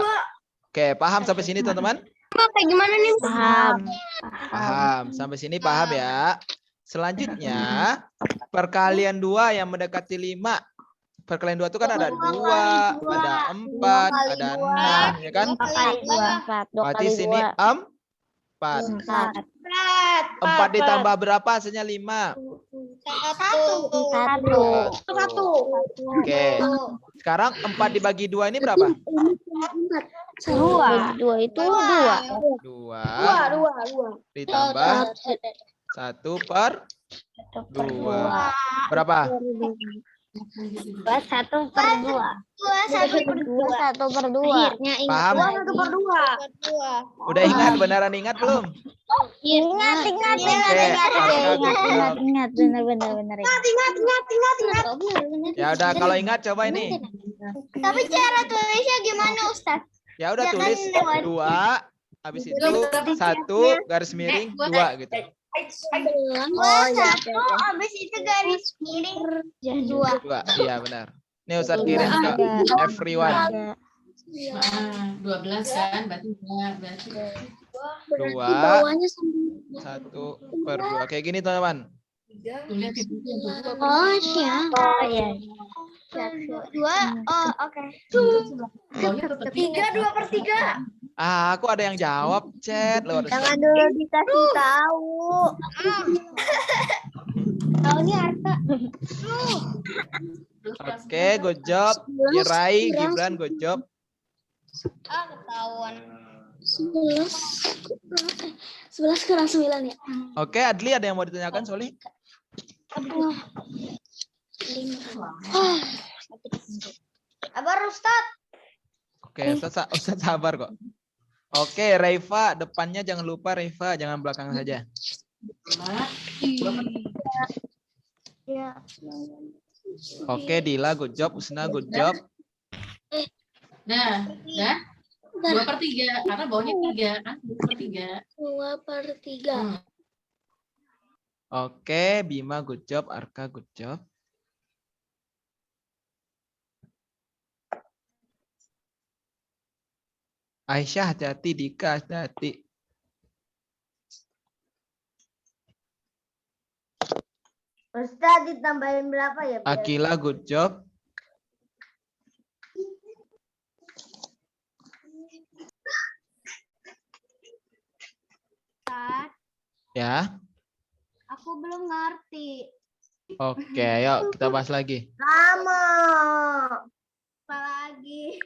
Oke, paham sampai sini teman-teman? Kayak gimana nih? Paham. Paham. Sampai sini paham ya. Selanjutnya, perkalian 2 yang mendekati 5. Perkalian 2 itu kan ada 2, ada 4, ada 6, ya kan? 4 kali 2. 4. 2 Berarti kali sini 2. 4. 4. 4 ditambah berapa hasilnya 5? 1. Oke. Sekarang 4 dibagi 2 ini berapa? 2 itu 2. 2 ditambah 1 per 2. Berapa? 1 per 2. 1 per 2. Paham? 1 per 2. Udah ingat, beneran ingat belum? Ingat. Benar. Ingat. Ya udah, kalau ingat coba ini. Tapi cara tulisnya gimana, Ustaz? Ya udah tulis 2, habis itu 1 garis miring 2 gitu. 1 habis itu garis miring 2. 2. Iya benar. Ini Ustaz kirim ke everyone. 12 kan, berarti 2 1 per 2. Kayak gini teman-teman. tuh lihat itu yang tuh. Oh, siap. Oh, iya. 2. Oh, oke. Bawahnya tetap 2 per 3. Ah, aku ada yang jawab chat lewat Jangan Ustaz. dulu dikasih tahu. Tahunya Arka. Oke, good job. Irai, Gibran, good job. Ketahuan. 11 kurang 9 ya. Oke, Adli ada yang mau ditanyakan, Soli? Abar Ustaz. Oke, Ustaz sabar kok. Oke, Raifa, depannya jangan lupa Raifa, jangan belakang saja. Oke, Dila, good job. Usna, good job. Nah, 2/3 karena bawahnya 3 kan, 2/3. 2 per 3. Oke, Bima, good job. Arka, good job. Aisyah, hati-hati. Dika, hati-hati. Ustaz ditambahin berapa ya? Akila, good job. Ya. Aku belum ngerti. Oke, yuk kita bahas lagi. Lama. Apa lagi?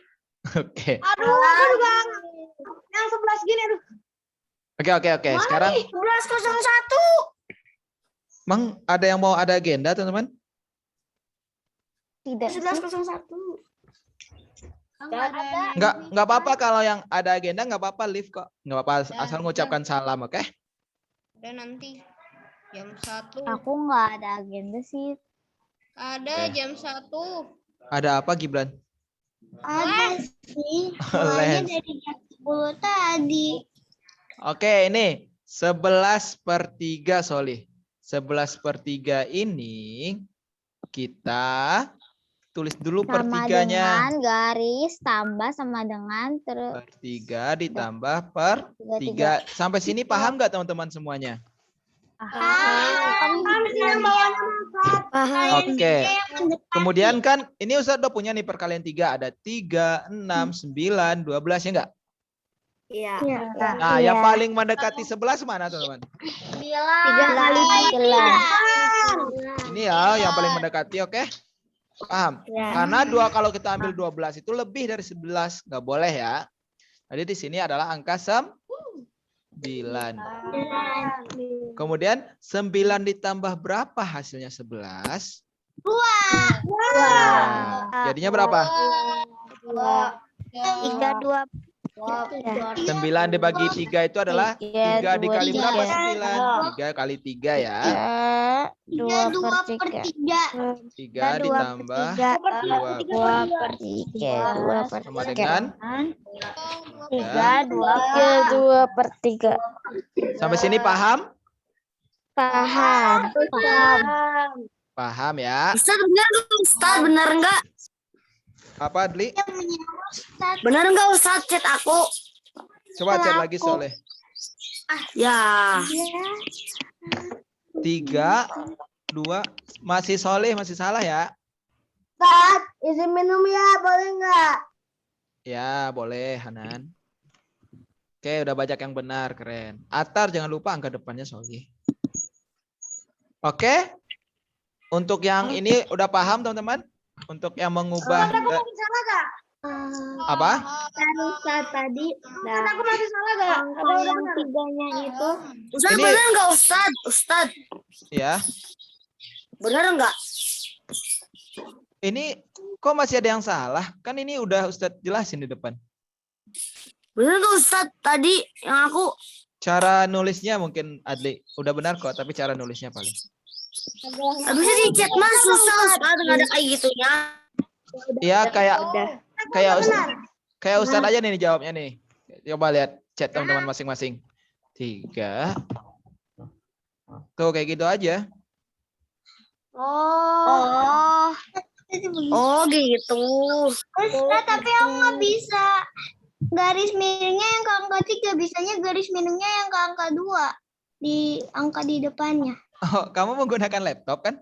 Oke. Aduh, Bang. Yang 11 gini, aduh. Oke. Sekarang 11.01. Mang ada yang mau ada agenda, teman-teman? Tidak. 11.01. Enggak apa-apa kalau yang ada agenda enggak apa-apa, live kok. Enggak apa-apa asal mengucapkan salam, oke? Ada nanti jam 1. Aku nggak ada agenda sih. Ada jam 1. Ada apa, Gibran? Ada sih. Les. Dari jam 10 tadi. Oke, ini 11/3, Solih. 11/3 ini kita tulis dulu Sama pertiganya. dengan garis tambah sama dengan terus Per 3 ditambah per 3. Sampai sini paham nggak teman-teman semuanya? Oke. Kemudian kan ini Ustaz udah punya nih perkalian 3. Ada 3, 6, 9, 12 ya enggak? Iya. Nah, yang paling mendekati 11 mana teman-teman? 3 kali 11. Ini ya yang paling mendekati, oke? Paham? Karena kalau kita ambil 12 itu lebih dari 11. Nggak boleh ya. Jadi di sini adalah angka 9. Kemudian 9 ditambah berapa hasilnya 11? 2. Jadinya berapa? 3, 2. 9 dibagi 3 itu adalah 3 dikali berapa 9? 3 kali 3 ya. 2 per 3. 3 ditambah 2 per 3. 2 per sama dengan 3, 2 per 3. sampai sini paham? Paham. Paham ya. Ustaz benar nggak? Ustaz benar nggak? Apa, Adli? Benar nggak Ustaz chat aku? Coba cek lagi Soleh. Ya. 3, 2, masih Soleh, masih salah ya? Ustaz, izin minum ya, boleh nggak? Ya, boleh, Hanan. Oke, udah banyak yang benar, keren. Atar jangan lupa angka depannya Soli. Oke. Untuk yang ini udah paham teman-teman? Untuk yang mengubah Aku masih salah gak? apa? Ustaz tadi Aku masih salah gak? angka yang tiganya itu. Ustaz Ini- benar nggak Ustaz? Ustaz Ya. benar nggak? Ini kok masih ada yang salah? Kan ini udah Ustadz jelasin di depan. Benar nggak Ustaz? Tadi yang aku Cara nulisnya mungkin Adli udah benar kok, tapi cara nulisnya paling. habisnya di chat mas susah Ustaz, nggak ada kayak gitunya. Iya kayak Ustadz aja nih jawabnya nih. Coba lihat chat teman-teman masing-masing. 3. Tuh kayak gitu aja. Oh gitu. Ustaz, tapi aku nggak bisa. Garis miringnya yang ke angka 3, bisanya garis miringnya yang ke angka 2. Di angka di depannya. Oh, kamu menggunakan laptop kan?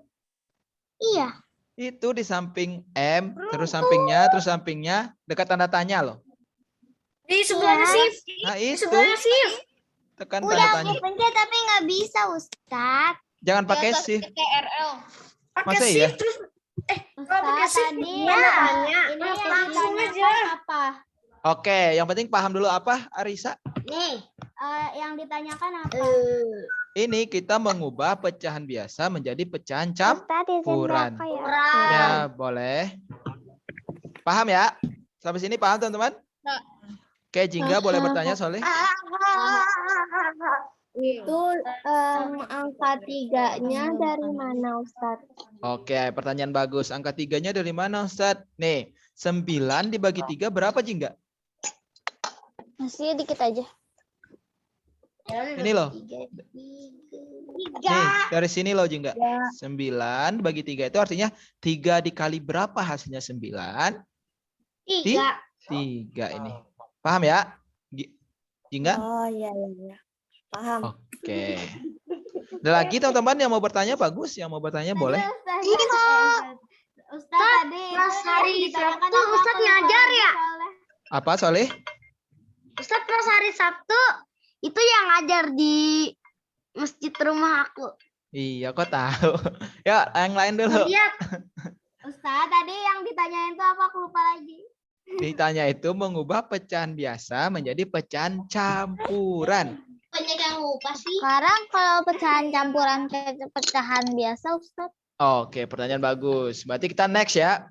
Iya. Itu di samping M, terus sampingnya dekat tanda tanya loh. Di sebelahnya shift. Nah itu. shift. Tekan tanda Udah tanya. aku pencet tapi nggak bisa, Ustaz. Jangan pakai shift. TRL. Pakai Masa iya? shift terus kalau pakai shift gimana tanya? Langsung aja. Apa? Oke, yang penting paham dulu apa, Arisa? Yang ditanyakan apa? Ini kita mengubah pecahan biasa menjadi pecahan campuran. Ustaz, ya. Ya, boleh. Paham ya? Sampai sini paham, teman-teman? Oke, Jingga boleh bertanya, Soleh? Itu angka 3-nya dari mana Ustaz? Oke, pertanyaan bagus. Angka 3-nya dari mana, Ustadz? Nih, 9 dibagi 3 berapa, Jingga? Masih dikit aja. Ini loh. Nih, dari sini loh, Jingga. 9 bagi 3 itu artinya 3 dikali berapa hasilnya 9? 3 ini. Paham ya? Jingga? Oh iya. Paham. Oke. Ada lagi teman-teman yang mau bertanya? Bagus. Yang mau bertanya boleh. Ustaz tadi Mas hari ditanyakan Sabtu apa? Ustaz ngajar ya? Apa, Soleh? Ustaz pas hari Sabtu itu yang ngajar di masjid rumah aku. Iya, kok tahu. Ya, yang lain dulu. Lihat. Ustaz tadi yang ditanyain itu apa? Aku lupa lagi. Ditanya itu mengubah pecahan biasa menjadi pecahan campuran. Banyak yang lupa sih. Sekarang kalau pecahan campuran ke pecahan biasa, Ustaz. Oke, pertanyaan bagus. Berarti kita next ya.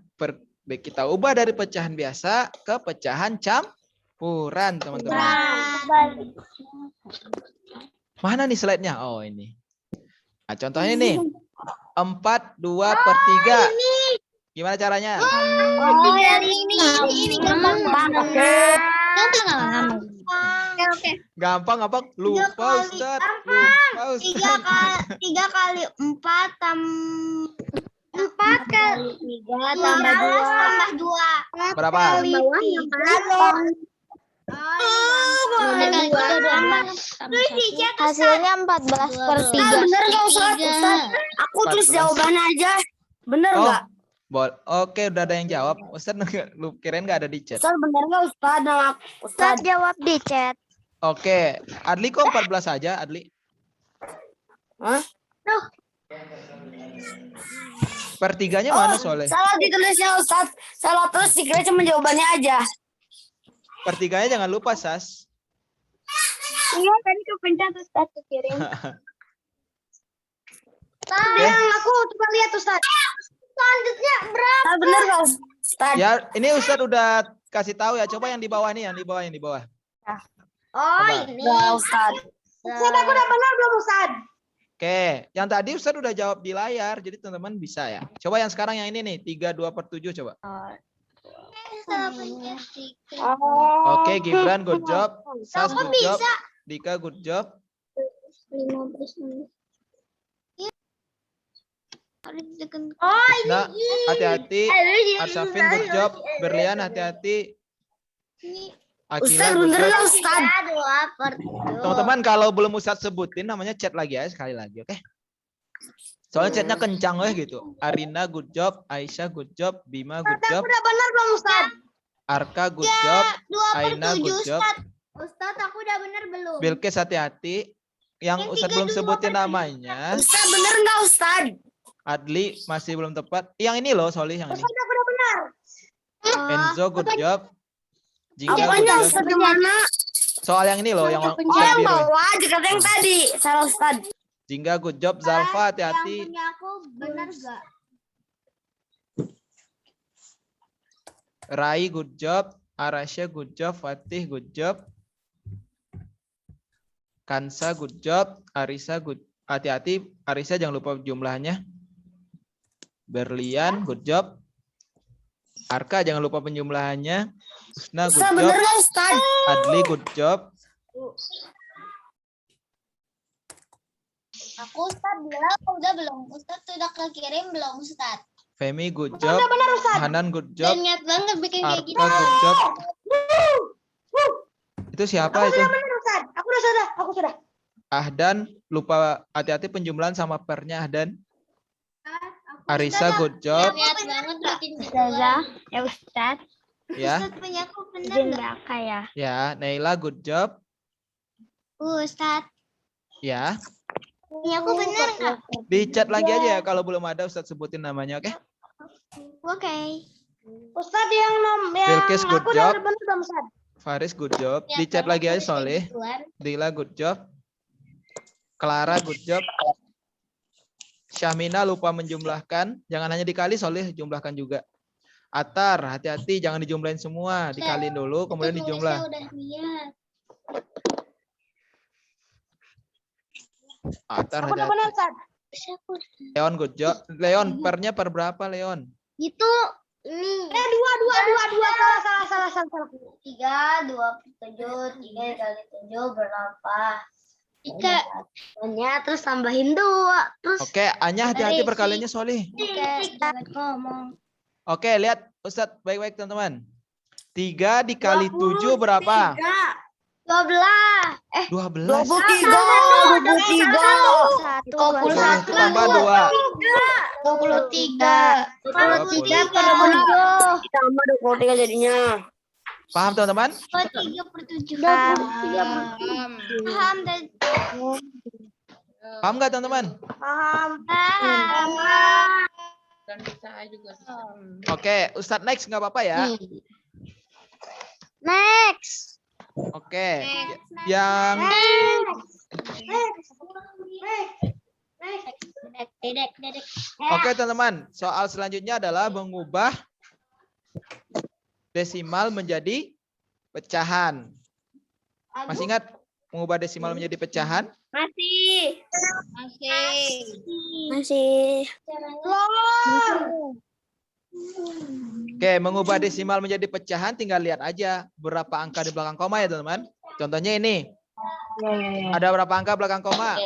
Kita ubah dari pecahan biasa ke pecahan campuran, teman-teman. Mana nih slide-nya? Oh, ini. Nah, contohnya nih. 4/2/3. Gimana caranya? Oh, yang ini gampang banget. Gampang. Lupa, Ustaz. Lupa, Ustaz. 3 kali 4 kali 3 tambah 2. Berapa? Hasilnya 14/3. Bener nggak Ustaz? Aku tulis 14. jawabannya aja. Bener Oh, nggak? Oke, udah ada yang jawab. Ustaz lu kirain nggak ada di chat. Ustaz bener nggak Ustaz? Nama Ustaz. Jawab di chat. Oke, Adli kok 14 aja, Adli? Hah? Pertiganya mana soalnya? Salah ditulisnya Ustaz. Salah terus dikira cuma jawabannya aja. Pertiganya jangan lupa, Sas. Iya, tadi kepencet Ustaz kirim. Yang aku coba lihat Ustaz. Selanjutnya berapa? Bener nggak Ustaz? Ya, ini Ustaz udah kasih tahu ya. Coba yang di bawah nih, yang di bawah. Oh, Coba. ini. Nggak Ustaz. Ustaz, aku udah benar belum Ustaz? Oke, yang tadi Ustaz udah jawab di layar, jadi teman-teman bisa ya. Coba yang sekarang yang ini nih, 3/2/7 coba. Oke, Gibran good job. Sas good job. Dika good job. Nah, hati-hati. Arsafin good job. Berlian hati-hati. Akila Ustaz good bener job. nggak Ustaz? Teman-teman kalau belum Ustaz sebutin namanya chat lagi ya sekali lagi, oke? Soalnya chatnya kencang gitu. Arina good job, Aisyah good job, Bima good job, Udah benar belum Ustaz? Arka good job, Aina good job. Ustadz, aku udah bener belum? Bilkis hati-hati. Yang Ustadz belum sebutin namanya. Ustadz bener nggak Ustadz? Adli masih belum tepat. Yang ini loh, Solih yang ini. Ustadz, aku udah benar. Enzo, good job. Jingga, good Apanya job. Ustadz yang mana? Soal yang ini loh, yang Oh, Ustadz yang biru. bawah, dikata yang tadi. Salah Ustadz. Jingga, good job. Zalfa, Yang hati-hati. punya aku bener gak? Rai, good job. Arasya, good job. Fatih, good job. Kansa, good job. Arisa, good. Hati-hati. Arisa jangan lupa jumlahnya. Berlian, good job. Arka jangan lupa penjumlahannya. Usna, good Ustadz job. bener nggak Ustadz? Adli, good job. Aku Ustadz bilang udah belum? Ustadz sudah kekirim belum Ustadz? Femi, good job. Hanan, good job. Dan niat banget bikin kayak Arka, good job. Itu siapa itu? Benar, Ustadz. Aku sudah. Ahdan, lupa hati-hati penjumlahan sama pernya Ahdan. Arisa, good job. Niat banget bikin Ustazah, ya Ustadz. Ya, Ustadz punya aku bener Izin gak? Baka ya. ya. Naila, good job. Ustadz Ya. punya aku bener gak? Di chat lagi aja ya kalau belum ada Ustadz sebutin namanya, oke? Oke. Ustadz yang Bilkis, good aku job. udah benar belum, Ustadz? Faris, good job. Di chat lagi aja Soleh. Dila, good job. Clara, good job. Syahmina lupa menjumlahkan. Jangan hanya dikali, Soleh jumlahkan juga. Atar, hati-hati jangan dijumlahin semua. Dikaliin dulu, kemudian dijumlah. Udah niat. Atar, Aku udah benar, hati-hati. Ustadz. Leon, good job. Leon, pernya per berapa, Leon? Itu ini. Salah. 3, 27, 3 kali 7 berapa? 3. Terus tambahin 2. Terus Oke, Anya hati-hati perkaliannya, Soleh. ngomong. Oke, lihat Ustadz baik-baik teman-teman. 3 dikali 7 berapa? 12. 12. 23. Soleh, itu tambah 2. 23. 23 per 7. Tambah 23 jadinya. Paham teman-teman? 23 per 7. Paham dan Paham nggak teman-teman? Dan bisa juga. Oke, Ustadz next nggak apa-apa ya. Next. Oke, yang Dedek. oke teman-teman, soal selanjutnya adalah mengubah desimal menjadi pecahan. Masih ingat mengubah desimal menjadi pecahan? Masih. Oke, mengubah desimal menjadi pecahan tinggal lihat aja berapa angka di belakang koma ya teman-teman. Contohnya ini. Ada berapa angka belakang koma?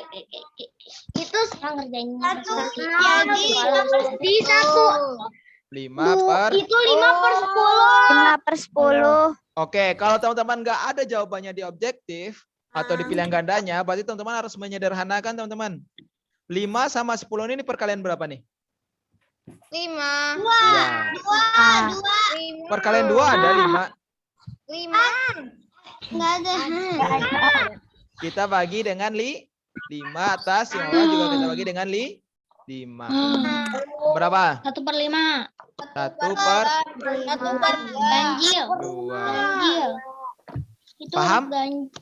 Itu ngerjain 1. Jadi 1. 5 per. Itu 5 per 10. 5 per 10. Oke, kalau teman-teman nggak ada jawabannya di objektif atau di pilihan gandanya, berarti teman-teman harus menyederhanakan teman-teman. 5 sama 10 ini perkalian berapa nih? 5. Ya. 2. Perkalian 2 ada 5. 5. Enggak ada. Kita bagi dengan 5 atas, yang bawah juga kita bagi dengan 5. Berapa? 1 per 5. 1 per 1 per ganjil. 2. Itu Paham?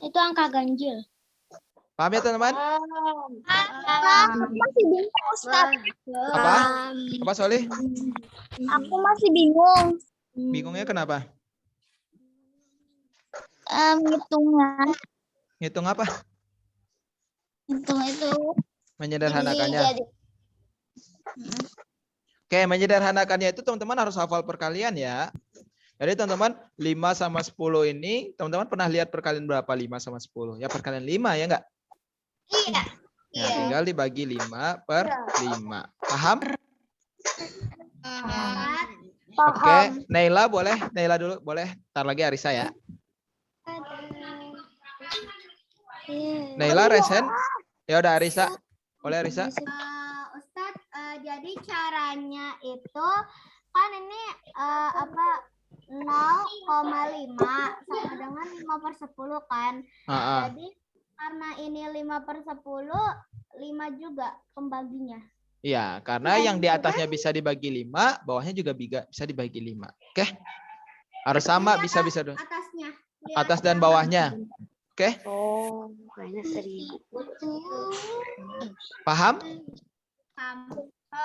Itu angka ganjil. Paham ya teman-teman? Aku masih bingung, Ustaz. Apa? Apa Solih? Aku masih bingung. Bingungnya kenapa? Hitungnya. Ngitung apa? Hitung itu. Menyederhanakannya. Oke, menyederhanakannya itu teman-teman harus hafal perkalian ya. Jadi teman-teman 5 sama 10 ini, teman-teman pernah lihat perkalian berapa 5 sama 10? Ya perkalian 5 ya enggak? Iya. Ya, tinggal dibagi 5 per 5. Paham? Oke, Naila boleh? Naila dulu boleh? Ntar lagi Arisa ya. Naila resen? Ya udah Arisa. Boleh Arisa? Ustadz, jadi caranya itu kan ini 0,5 sama dengan 5/10 kan. Jadi karena ini 5/10, 5 juga pembaginya. Iya, karena yang di atasnya bisa dibagi 5, bawahnya juga bisa dibagi 5. Oke? Harus sama, bisa-bisa dong. Atasnya. Atas dan bawahnya. Oke? Oh, kayaknya 1000. Paham?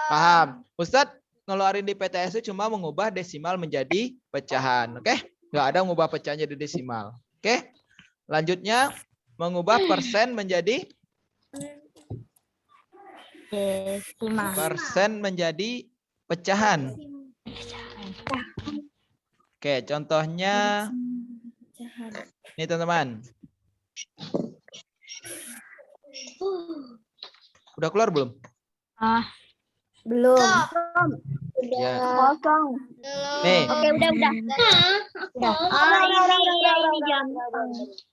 Paham. Ustadz ngeluarin di PTS itu cuma mengubah desimal menjadi pecahan. Oke? Nggak ada mengubah pecahan jadi desimal. Oke? Lanjutnya, mengubah persen menjadi desimal. Persen menjadi pecahan. Oke, contohnya ini teman-teman. Udah keluar belum? Belum. Ya. Kosong. Nih, Oke, udah.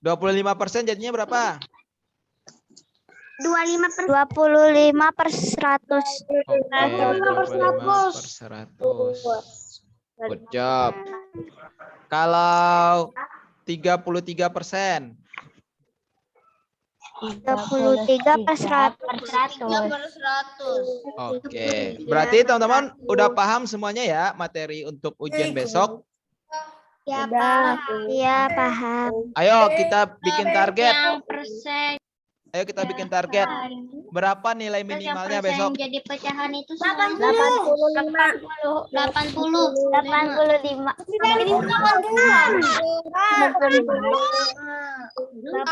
25% jadinya berapa? 25/100. Oke, 25/100. Good job. Kalau 33%. 33/100. Oke, berarti teman-teman udah paham semuanya ya materi untuk ujian besok. Ya, paham. Iya, paham. Ayo kita bikin target. Persen. Ayo kita bikin target. Berapa nilai minimalnya besok? Jadi pecahan itu 85. 85. 85.